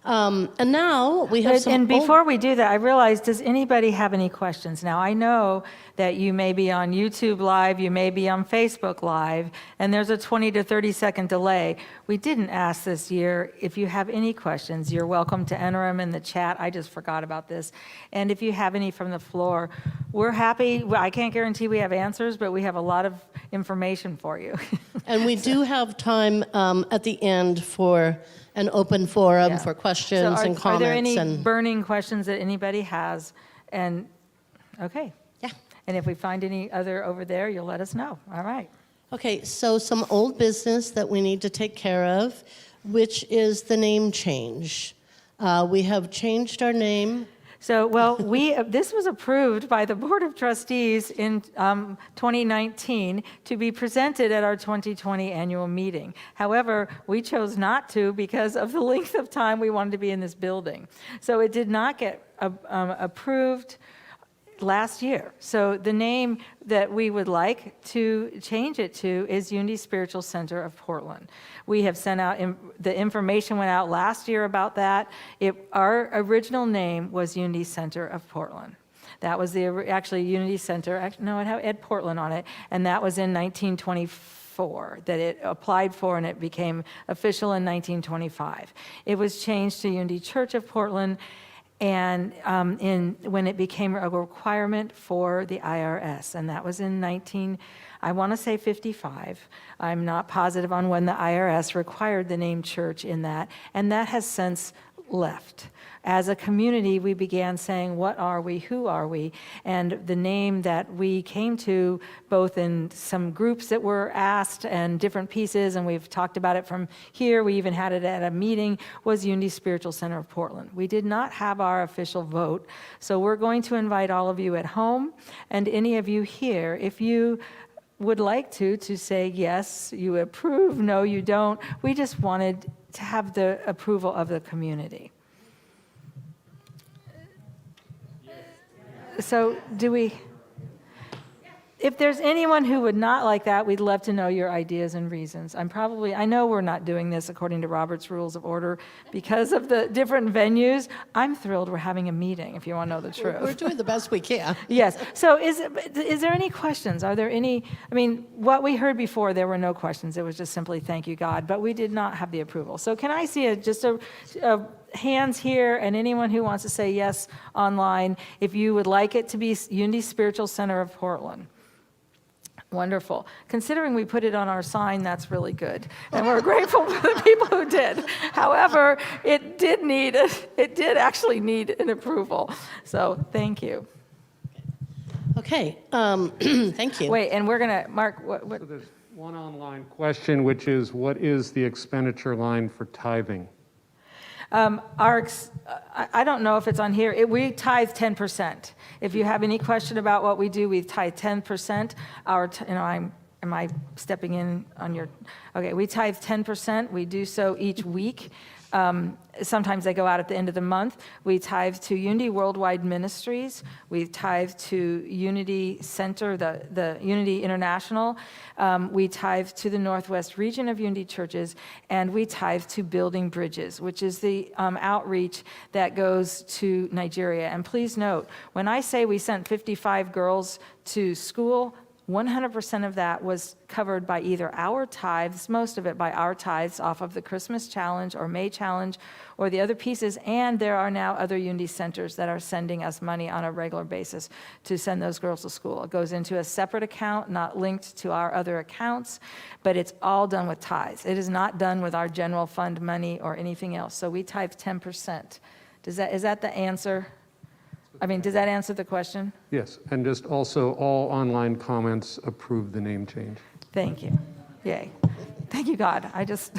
[SPEAKER 1] And now we have some.
[SPEAKER 2] And before we do that, I realized, does anybody have any questions? Now, I know that you may be on YouTube Live, you may be on Facebook Live, and there's a 20 to 30 second delay. We didn't ask this year. If you have any questions, you're welcome to enter them in the chat. I just forgot about this. And if you have any from the floor, we're happy. I can't guarantee we have answers, but we have a lot of information for you.
[SPEAKER 1] And we do have time at the end for an open forum
[SPEAKER 2] Yeah.
[SPEAKER 1] for questions
[SPEAKER 2] So
[SPEAKER 1] and comments.
[SPEAKER 2] Are there any
[SPEAKER 1] and
[SPEAKER 2] burning questions that anybody has? And, okay.
[SPEAKER 1] yeah.
[SPEAKER 2] And if we find any other over there, you'll let us know. All right.
[SPEAKER 1] Okay, so some old business that we need to take care of, which is the name change. We have changed our name.
[SPEAKER 2] So, well, this was approved by the Board of Trustees in 2019 to be presented at our 2020 annual meeting. However, we chose not to because of the length of time we wanted to be in this building. So it did not get approved last year. So the name that we would like to change it to is Unity Spiritual Center of Portland. We have sent out, the information went out last year about that. Our original name was Unity Center of Portland. That was actually Unity Center, no, it had Portland on it, and that was in 1924 that it applied for, and it became official in 1925. It was changed to Unity Church of Portland, and when it became a requirement for the IRS, and that was in I want to say 55. I'm not positive on when the IRS required the name church in that, and that has since left. As a community, we began saying, what are we, who are we? And the name that we came to, both in some groups that were asked and different pieces, and we've talked about it from here, we even had it at a meeting, was Unity Spiritual Center of Portland. We did not have our official vote, so we're going to invite all of you at home and any of you here, if you would like to say yes, you approve, no, you don't. We just wanted to have the approval of the community. So if there's anyone who would not like that, we'd love to know your ideas and reasons. I know we're not doing this according to Robert's Rules of Order because of the different venues. I'm thrilled we're having a meeting, if you want to know the truth.
[SPEAKER 1] We're doing the best we can.
[SPEAKER 2] Yes. So is there any questions? Are there any, what we heard before, there were no questions. It was just simply thank you, God, but we did not have the approval. So can I see just a hands here, and anyone who wants to say yes online, if you would like it to be Unity Spiritual Center of Portland? Wonderful. Considering we put it on our sign, that's really good. And we're grateful for the people who did. However, it did actually need an approval. So thank you.
[SPEAKER 1] Okay, thank you.
[SPEAKER 2] Wait, and we're going to, Mark, what?
[SPEAKER 6] So there's one online question, which is, what is the expenditure line for tithing?
[SPEAKER 2] I don't know if it's on here. We tithe 10%. If you have any question about what we do, we tithe 10%. Am I stepping in on your? Okay, we tithe 10%. We do so each week. Sometimes they go out at the end of the month. We tithe to Unity Worldwide Ministries. We tithe to Unity Center, the Unity International. We tithe to the Northwest region of Unity Churches, and we tithe to Building Bridges, which is the outreach that goes to Nigeria. And please note, when I say we sent 55 girls to school, 100% of that was covered by either our tithes, most of it by our tithes off of the Christmas Challenge or May Challenge or the other pieces, and there are now other Unity centers that are sending us money on a regular basis to send those girls to school. It goes into a separate account, not linked to our other accounts, but it's all done with tithes. It is not done with our general fund money or anything else. So we tithe 10%. Is that the answer? Does that answer the question?
[SPEAKER 6] Yes, and just also all online comments approve the name change.
[SPEAKER 2] Thank you. Yay. Thank you, God. I just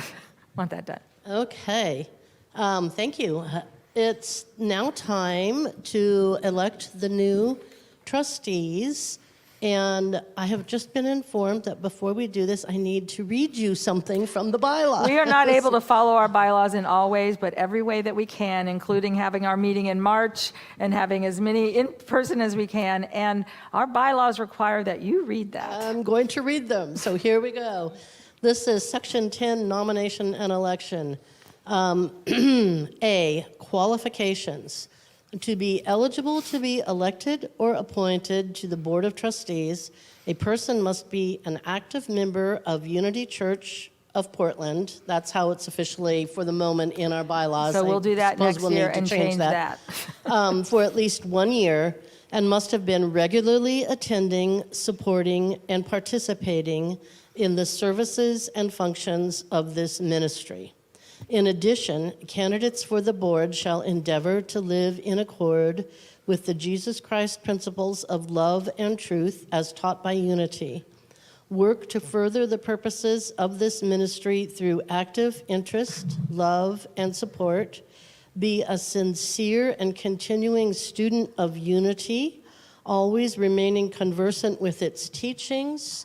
[SPEAKER 2] want that done.
[SPEAKER 1] Okay, thank you. it's now time to elect the new trustees. And I have just been informed that before we do this, I need to read you something from the bylaws.
[SPEAKER 2] We are not able to follow our bylaws in all ways, but every way that we can, including having our meeting in March and having as many in person as we can. And our bylaws require that you read that.
[SPEAKER 1] I'm going to read them. So here we go. This is Section 10, Nomination and Election. A, qualifications. To be eligible to be elected or appointed to the Board of Trustees, a person must be an active member of Unity Church of Portland. That's how it's officially, for the moment, in our bylaws.
[SPEAKER 2] So we'll do that
[SPEAKER 1] suppose
[SPEAKER 2] next
[SPEAKER 1] we'll
[SPEAKER 2] year
[SPEAKER 1] need to
[SPEAKER 2] and change that.
[SPEAKER 1] For at least 1 year, and must have been regularly attending, supporting, and participating in the services and functions of this ministry. In addition, candidates for the board shall endeavor to live in accord with the Jesus Christ principles of love and truth as taught by Unity, work to further the purposes of this ministry through active interest, love, and support, be a sincere and continuing student of Unity, always remaining conversant with its teachings,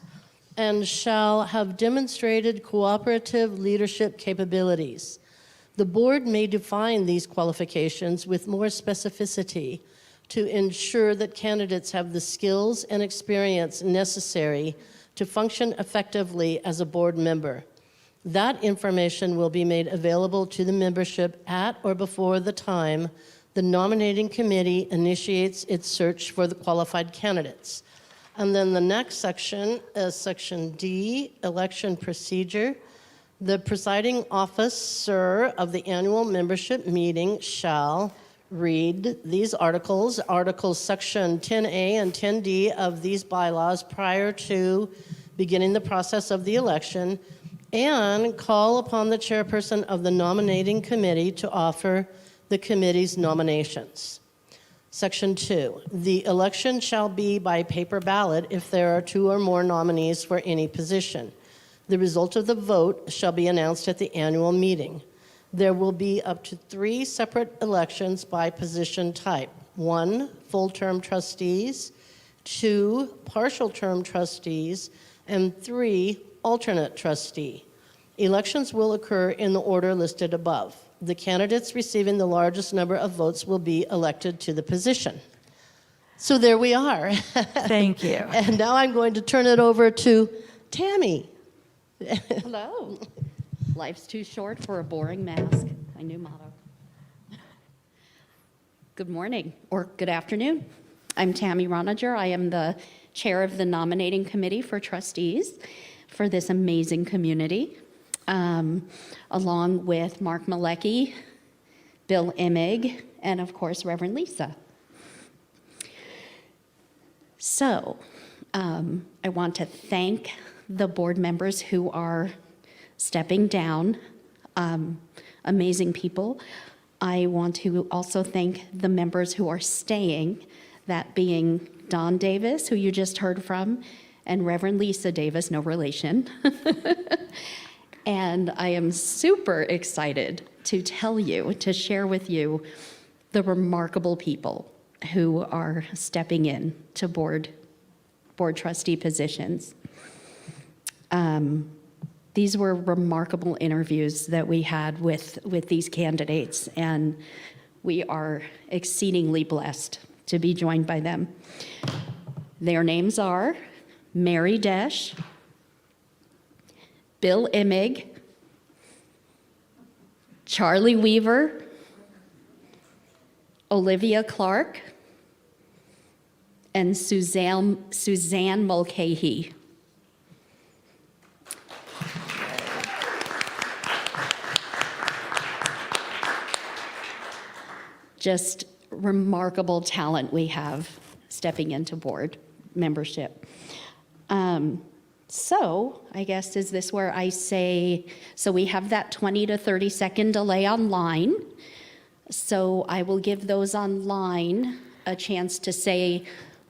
[SPEAKER 1] and shall have demonstrated cooperative leadership capabilities. The board may define these qualifications with more specificity to ensure that candidates have the skills and experience necessary to function effectively as a board member. That information will be made available to the membership at or before the time the nominating committee initiates its search for the qualified candidates. And then the next section is Section D, Election Procedure. The presiding officer of the annual membership meeting shall read these articles, Articles Section 10A and 10D of these bylaws prior to beginning the process of the election, and call upon the chairperson of the nominating committee to offer the committee's nominations. Section 2, the election shall be by paper ballot if there are 2 or more nominees for any position. The result of the vote shall be announced at the annual meeting. There will be up to 3 separate elections by position type. 1, full-term trustees, 2, partial-term trustees, and 3, alternate trustee. Elections will occur in the order listed above. The candidates receiving the largest number of votes will be elected to the position. So there we are.
[SPEAKER 2] Thank you.
[SPEAKER 1] And now I'm going to turn it over to Tammy.
[SPEAKER 7] Hello. Life's too short for a boring mask. My new motto. Good morning or good afternoon. I'm Tammy Roninger. I am the chair of the nominating committee for trustees for this amazing community, along with Mark Malecki, Bill Immig, and of course, Reverend Lisa. So I want to thank the board members who are stepping down, amazing people. I want to also thank the members who are staying, that being Don Davis, who you just heard from, and Reverend Lisa Davis, no relation. And I am super excited to tell you, to share with you the remarkable people who are stepping in to board trustee positions. These were remarkable interviews that we had with these candidates, and we are exceedingly blessed to be joined by them. Their names are Mary Desch, Bill Immig, Charlie Weaver, Olivia Clark, and Suzanne Mulcahy. Just remarkable talent we have stepping into board membership. So I guess, is this where I say, so we have that 20 to 30 second delay online. So I will give those online a chance to say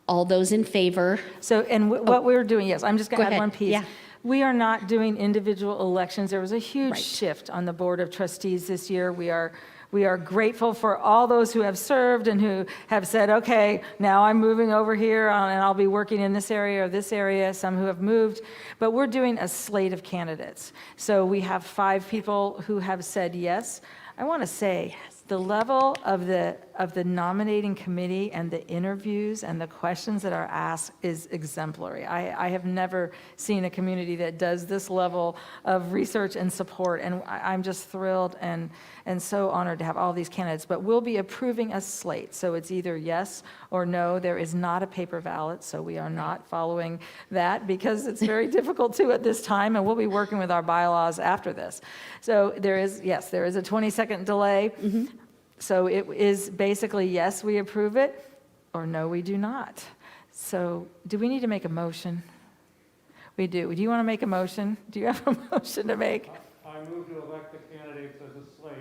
[SPEAKER 7] all those in favor.
[SPEAKER 2] So, and what we're doing, yes, I'm just going
[SPEAKER 7] Go
[SPEAKER 2] to add
[SPEAKER 7] ahead.
[SPEAKER 2] one piece.
[SPEAKER 7] Yeah.
[SPEAKER 2] We are not doing individual elections. There was a huge
[SPEAKER 7] Right.
[SPEAKER 2] shift on the Board of Trustees this year. We are We are grateful for all those who have served and who have said, okay, now I'm moving over here and I'll be working in this area or this area, some who have moved. But we're doing a slate of candidates. So we have 5 people who have said yes. I want to say the level of the nominating committee and the interviews and the questions that are asked is exemplary. I have never seen a community that does this level of research and support, and I'm just thrilled and so honored to have all these candidates. But we'll be approving a slate, so it's either yes or no. There is not a paper ballot, so we are not following that because it's very difficult to at this time, and we'll be working with our bylaws after this. So there is a 20-second delay. So it is basically, yes, we approve it, or no, we do not. So do we need to make a motion? We do. Do you want to make a motion? Do you have a motion to make?
[SPEAKER 6] I move to elect the candidates as a slate.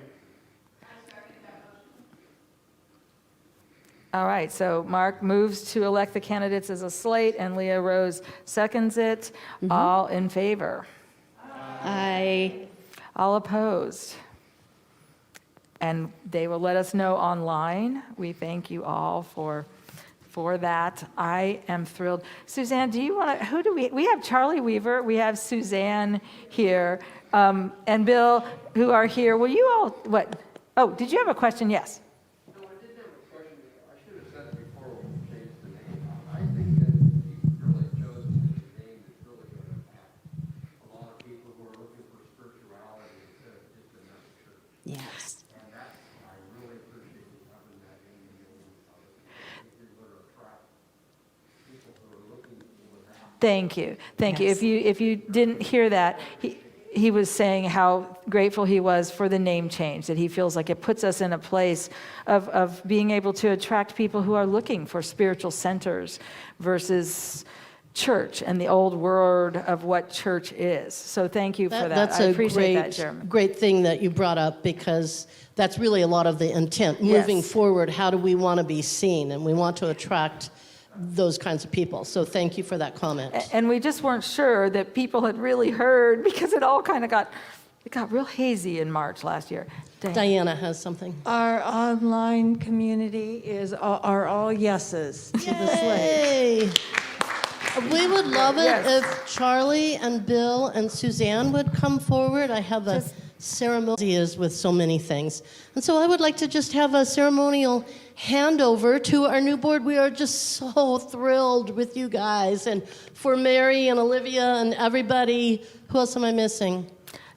[SPEAKER 2] All right, so Mark moves to elect the candidates as a slate, and Leah Rose seconds it. All in favor? All opposed? And they will let us know online. We thank you all for that. I am thrilled. Suzanne, do you want to, we have Charlie Weaver, we have Suzanne here, and Bill, who are here. Will you all, did you have a question? Yes.
[SPEAKER 8] No, I didn't have a question. I should have said it before we changed the name. I think that you really chose a name that's really going to impact a lot of people who are looking for spirituality instead of just another church.
[SPEAKER 7] Yes.
[SPEAKER 8] And that's, I really appreciate you having that in the name of it. I think you're going to attract people who are looking for that.
[SPEAKER 2] Thank you. Thank you. If you didn't hear that, he was saying how grateful he was for the name change, that he feels like it puts us in a place of being able to attract people who are looking for spiritual centers versus church and the old word of what church is. So thank you for that.
[SPEAKER 1] That's
[SPEAKER 2] I
[SPEAKER 1] a
[SPEAKER 2] appreciate that, Jeremy.
[SPEAKER 1] great thing that you brought up, because that's really a lot of the intent. Moving
[SPEAKER 2] Yes.
[SPEAKER 1] forward, how do we want to be seen? And we want to attract those kinds of people. So thank you for that comment.
[SPEAKER 2] And we just weren't sure that people had really heard, because it all kind of got real hazy in March last year.
[SPEAKER 1] Diana has something.
[SPEAKER 9] Our online community are all yeses to the slate.
[SPEAKER 1] Yay! We would love it
[SPEAKER 2] Yes.
[SPEAKER 1] if Charlie and Bill and Suzanne would come forward. I have a ceremony is with so many things. And so I would like to just have a ceremonial handover to our new board. We are just so thrilled with you guys. And for Mary and Olivia and everybody, who else am I missing?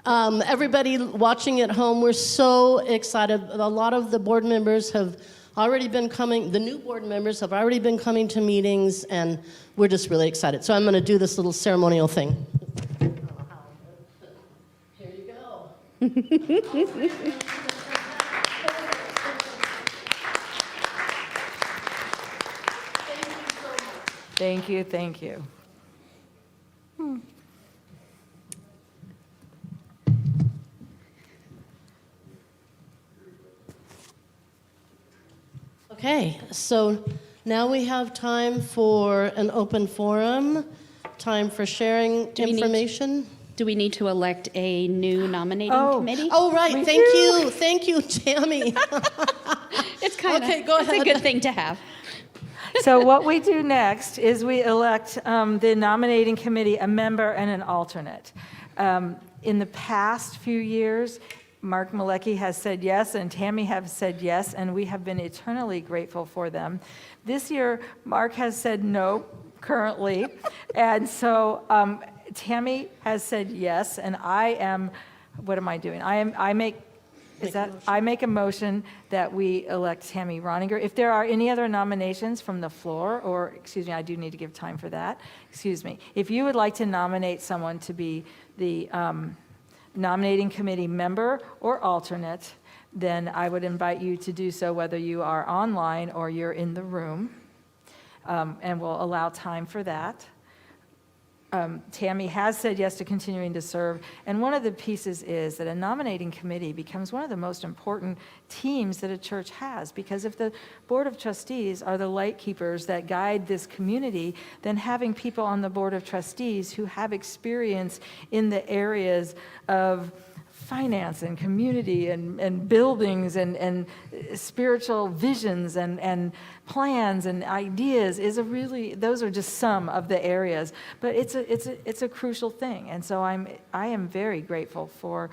[SPEAKER 1] Everybody watching at home, we're so excited. A lot of the board members have already been coming, the new board members have already been coming to meetings, and we're just really excited. So I'm going to do this little ceremonial thing. Here you go.
[SPEAKER 2] Thank you, thank you.
[SPEAKER 1] Okay, so now we have time for an open forum, time for sharing
[SPEAKER 7] we need-
[SPEAKER 1] information.
[SPEAKER 7] Do we need to elect a new nominating committee?
[SPEAKER 1] Oh, right,
[SPEAKER 2] We
[SPEAKER 1] thank
[SPEAKER 2] do.
[SPEAKER 1] you, thank you, Tammy.
[SPEAKER 7] It's kind of,
[SPEAKER 1] Okay, go
[SPEAKER 7] it's a
[SPEAKER 1] ahead.
[SPEAKER 7] good thing to have.
[SPEAKER 2] So what we do next is we elect the nominating committee, a member and an alternate. In the past few years, Mark Malecki has said yes, and Tammy have said yes, and we have been eternally grateful for them. This year, Mark has said no currently, and so Tammy has said yes, and I am, what am I doing? I make a motion that we elect Tammy Roninger. If there are any other nominations from the floor, or, excuse me, I do need to give time for that. Excuse me. If you would like to nominate someone to be the nominating committee member or alternate, then I would invite you to do so whether you are online or you're in the room, and we'll allow time for that. Tammy has said yes to continuing to serve, and one of the pieces is that a nominating committee becomes one of the most important teams that a church has, because if the Board of Trustees are the light keepers that guide this community, then having people on the Board of Trustees who have experience in the areas of finance and community and buildings and spiritual visions and plans and ideas is those are just some of the areas, but it's a crucial thing. And so I am very grateful for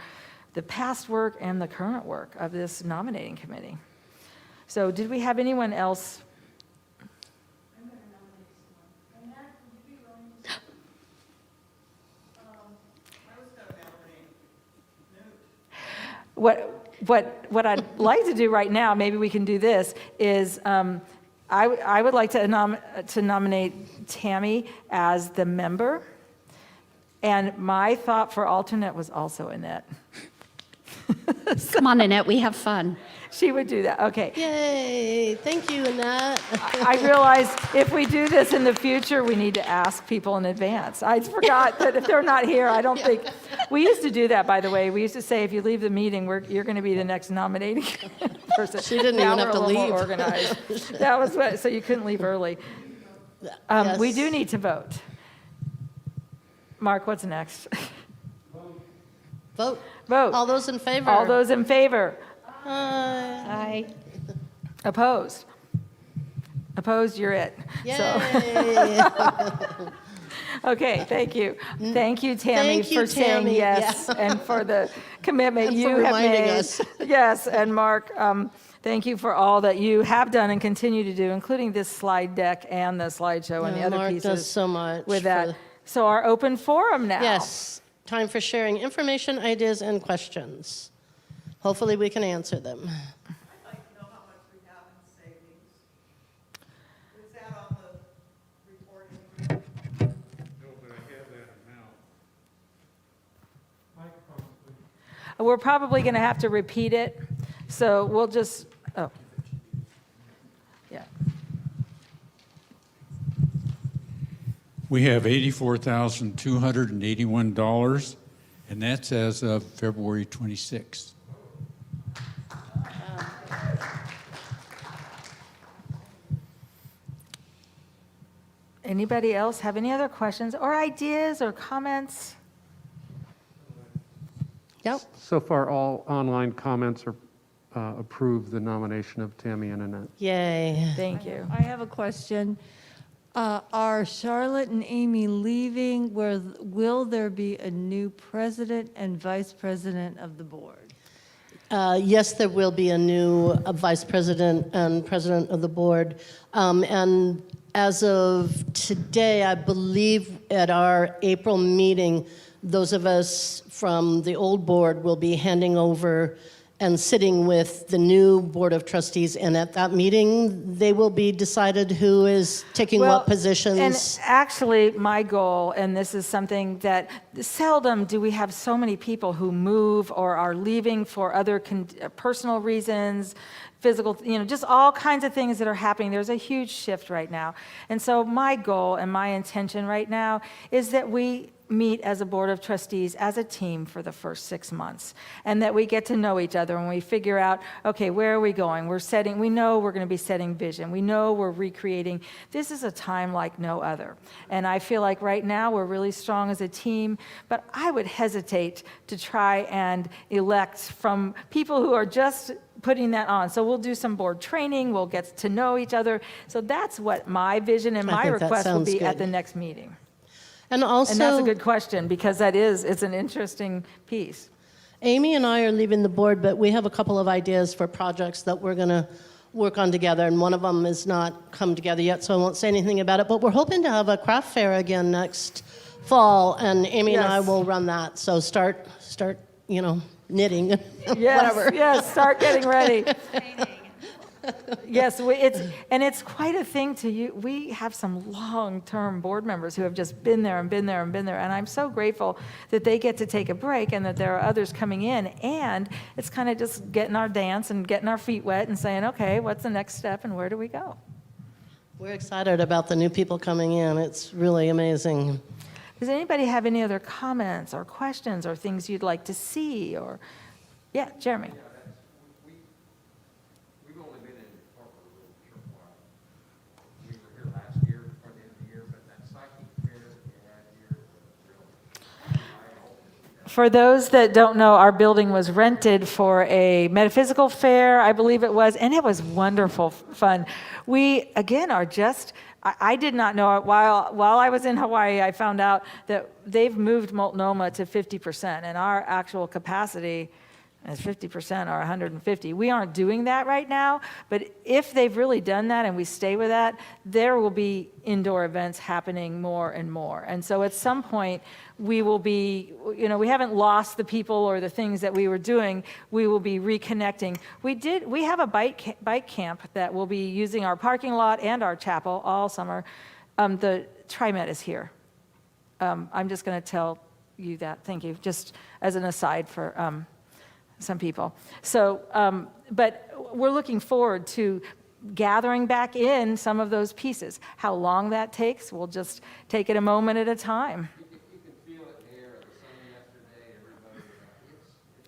[SPEAKER 2] the past work and the current work of this nominating committee. So did we have anyone else? What I'd like to do right now, maybe we can do this, is I would like to nominate Tammy as the member, and my thought for alternate was also Annette.
[SPEAKER 7] Come on, Annette, we have fun.
[SPEAKER 2] She would do that, okay.
[SPEAKER 1] Yay, thank you, Annette.
[SPEAKER 2] I realize if we do this in the future, we need to ask people in advance. I forgot that if they're not here, I don't think, we used to do that, by the way. We used to say, if you leave the meeting, you're going to be the next nominating person.
[SPEAKER 1] She didn't
[SPEAKER 2] Now
[SPEAKER 1] even have
[SPEAKER 2] we're
[SPEAKER 1] to
[SPEAKER 2] a little
[SPEAKER 1] leave.
[SPEAKER 2] more organized. That was what, so you couldn't leave early. We do need to vote. Mark, what's next?
[SPEAKER 1] Vote.
[SPEAKER 2] Vote.
[SPEAKER 1] All those in favor?
[SPEAKER 2] All those in favor?
[SPEAKER 7] Aye.
[SPEAKER 2] Opposed? Opposed, you're it. So,
[SPEAKER 1] Yay.
[SPEAKER 2] okay, thank you. Thank you, Tammy,
[SPEAKER 1] Thank you,
[SPEAKER 2] for saying
[SPEAKER 1] Tammy.
[SPEAKER 2] yes and for the commitment
[SPEAKER 1] And for
[SPEAKER 2] you have
[SPEAKER 1] reminding
[SPEAKER 2] made.
[SPEAKER 1] us.
[SPEAKER 2] Yes, and Mark, thank you for all that you have done and continue to do, including this slide deck and the slideshow and the other
[SPEAKER 1] Mark
[SPEAKER 2] pieces.
[SPEAKER 1] does so much
[SPEAKER 2] with
[SPEAKER 1] for
[SPEAKER 2] that. So our open forum now.
[SPEAKER 1] Yes, time for sharing information, ideas, and questions. Hopefully, we can answer them.
[SPEAKER 10] I'd like to know how much we have in savings. Is that on the reporting?
[SPEAKER 5] No, but I have that amount.
[SPEAKER 2] We're probably going to have to repeat it, so we'll just, oh. Yeah.
[SPEAKER 5] We have $84,281, and that's as of February 26th.
[SPEAKER 2] Anybody else have any other questions or ideas or comments?
[SPEAKER 1] Yep.
[SPEAKER 6] So far, all online comments are approve the nomination of Tammy and Annette.
[SPEAKER 1] Yay.
[SPEAKER 2] Thank you.
[SPEAKER 9] I have a question. Are Charlotte and Amy leaving? Will there be a new president and vice president of the board?
[SPEAKER 1] Yes, there will be a new vice president and president of the board. And as of today, I believe at our April meeting, those of us from the old board will be handing over and sitting with the new Board of Trustees. And at that meeting, they will be decided who is taking what positions.
[SPEAKER 2] And actually, my goal, and this is something that seldom do we have so many people who move or are leaving for other personal reasons, physical, just all kinds of things that are happening. There's a huge shift right now. And so my goal and my intention right now is that we meet as a board of trustees as a team for the first 6 months, and that we get to know each other and we figure out, okay, where are we going? We know we're going to be setting vision. We know we're recreating. This is a time like no other. And I feel like right now we're really strong as a team, but I would hesitate to try and elect from people who are just putting that on. So we'll do some board training, we'll get to know each other. So that's what my vision and
[SPEAKER 1] I
[SPEAKER 2] my
[SPEAKER 1] think that
[SPEAKER 2] request will
[SPEAKER 1] sounds
[SPEAKER 2] be at
[SPEAKER 1] good.
[SPEAKER 2] the next meeting.
[SPEAKER 1] And also,
[SPEAKER 2] And that's a good question, because it's an interesting piece.
[SPEAKER 1] Amy and I are leaving the board, but we have a couple of ideas for projects that we're going to work on together, and one of them is not come together yet, so I won't say anything about it. But we're hoping to have a craft fair again next fall, and Amy and I
[SPEAKER 2] Yes.
[SPEAKER 1] will run that. So start, knitting,
[SPEAKER 2] Yes,
[SPEAKER 1] whatever.
[SPEAKER 2] yes, start getting ready. Yes, it's quite a thing to you. We have some long-term board members who have just been there and been there and been there, and I'm so grateful that they get to take a break and that there are others coming in, and it's kind of just getting our dance and getting our feet wet and saying, okay, what's the next step and where do we go?
[SPEAKER 1] We're excited about the new people coming in. It's really amazing.
[SPEAKER 2] Does anybody have any other comments or questions or things you'd like to see? Or, yeah, Jeremy.
[SPEAKER 8] We've only been in corporate a little short while. We were here last year, before the end of the year, but that psychic fair that you had here was really, I hope to see that.
[SPEAKER 2] For those that don't know, our building was rented for a metaphysical fair, I believe it was, and it was wonderful fun. We, again, are just, I did not know it. While I was in Hawaii, I found out that they've moved Multnomah to 50%, and our actual capacity is 50% or 150. We aren't doing that right now, but if they've really done that and we stay with that, there will be indoor events happening more and more. And so at some point, we will be, we haven't lost the people or the things that we were doing. We will be reconnecting. We have a bike camp that will be using our parking lot and our chapel all summer. The TriMet is here. I'm just going to tell you that. Thank you. Just as an aside for some people. So, but we're looking forward to gathering back in some of those pieces. How long that takes, we'll just take it a moment at a time.
[SPEAKER 8] You can feel it here, the sun yesterday, everybody.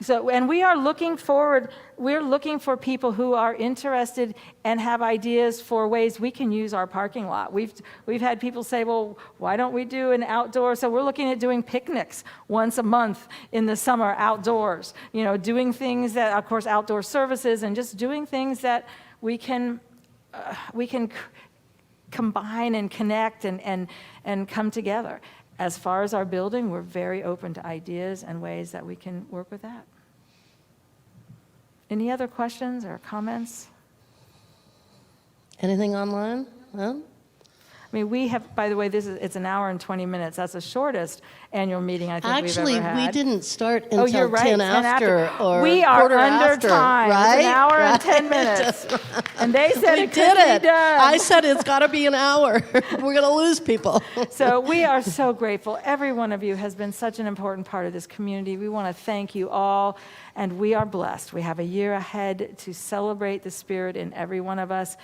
[SPEAKER 2] So, and we are looking forward, we're looking for people who are interested and have ideas for ways we can use our parking lot. We've had people say, well, why don't we do an outdoor? So we're looking at doing picnics once a month in the summer outdoors, doing things that, of course, outdoor services, and just doing things that we can combine and connect and come together. As far as our building, we're very open to ideas and ways that we can work with that. Any other questions or comments?
[SPEAKER 1] Anything online? No?
[SPEAKER 2] I mean, we have, by the way, it's an hour and 20 minutes. That's the shortest annual meeting I think
[SPEAKER 1] Actually,
[SPEAKER 2] we've ever had.
[SPEAKER 1] we didn't start
[SPEAKER 2] Oh,
[SPEAKER 1] until
[SPEAKER 2] you're right,
[SPEAKER 1] 10
[SPEAKER 2] 10
[SPEAKER 1] after or
[SPEAKER 2] we are
[SPEAKER 1] quarter
[SPEAKER 2] under
[SPEAKER 1] after,
[SPEAKER 2] time.
[SPEAKER 1] right?
[SPEAKER 2] It's an hour and
[SPEAKER 1] Right.
[SPEAKER 2] 10 minutes. And they said
[SPEAKER 1] We
[SPEAKER 2] it
[SPEAKER 1] did
[SPEAKER 2] couldn't
[SPEAKER 1] it.
[SPEAKER 2] be done.
[SPEAKER 1] I said it's got to be an hour. We're going to lose people.
[SPEAKER 2] So we are so grateful. Every one of you has been such an important part of this community. We want to thank you all, and we are blessed. We have a year ahead to celebrate the Spirit in every one of us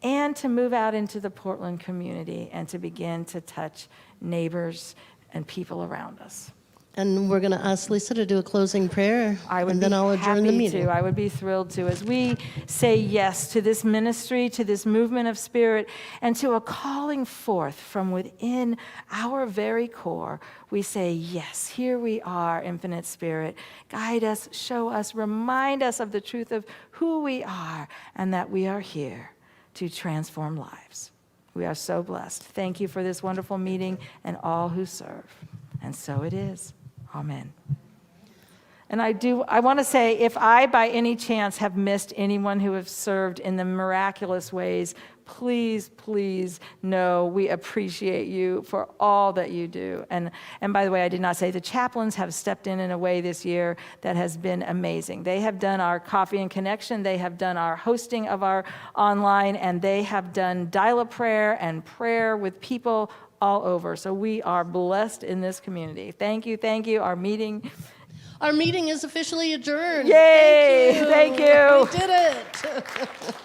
[SPEAKER 2] and to move out into the Portland community and to begin to touch neighbors and people around us.
[SPEAKER 1] And we're going to ask Lisa to do a closing prayer,
[SPEAKER 2] I would
[SPEAKER 1] and
[SPEAKER 2] be
[SPEAKER 1] then I'll adjourn the
[SPEAKER 2] happy
[SPEAKER 1] meeting.
[SPEAKER 2] to. I would be thrilled to. As we say yes to this ministry, to this movement of Spirit, and to a calling forth from within our very core, we say yes. Here we are, Infinite Spirit. Guide us, show us, remind us of the truth of who we are and that we are here to transform lives. We are so blessed. Thank you for this wonderful meeting and all who serve. And so it is. Amen. And I want to say, if I by any chance have missed anyone who has served in the miraculous ways, please, please know we appreciate you for all that you do. And by the way, I did not say the chaplains have stepped in a way this year that has been amazing. They have done our coffee and connection, they have done our hosting of our online, and they have done dial-up prayer and prayer with people all over. So we are blessed in this community. Thank you, thank you. Our meeting
[SPEAKER 1] Our meeting is officially adjourned.
[SPEAKER 2] Yay! Thank you.
[SPEAKER 1] We did it.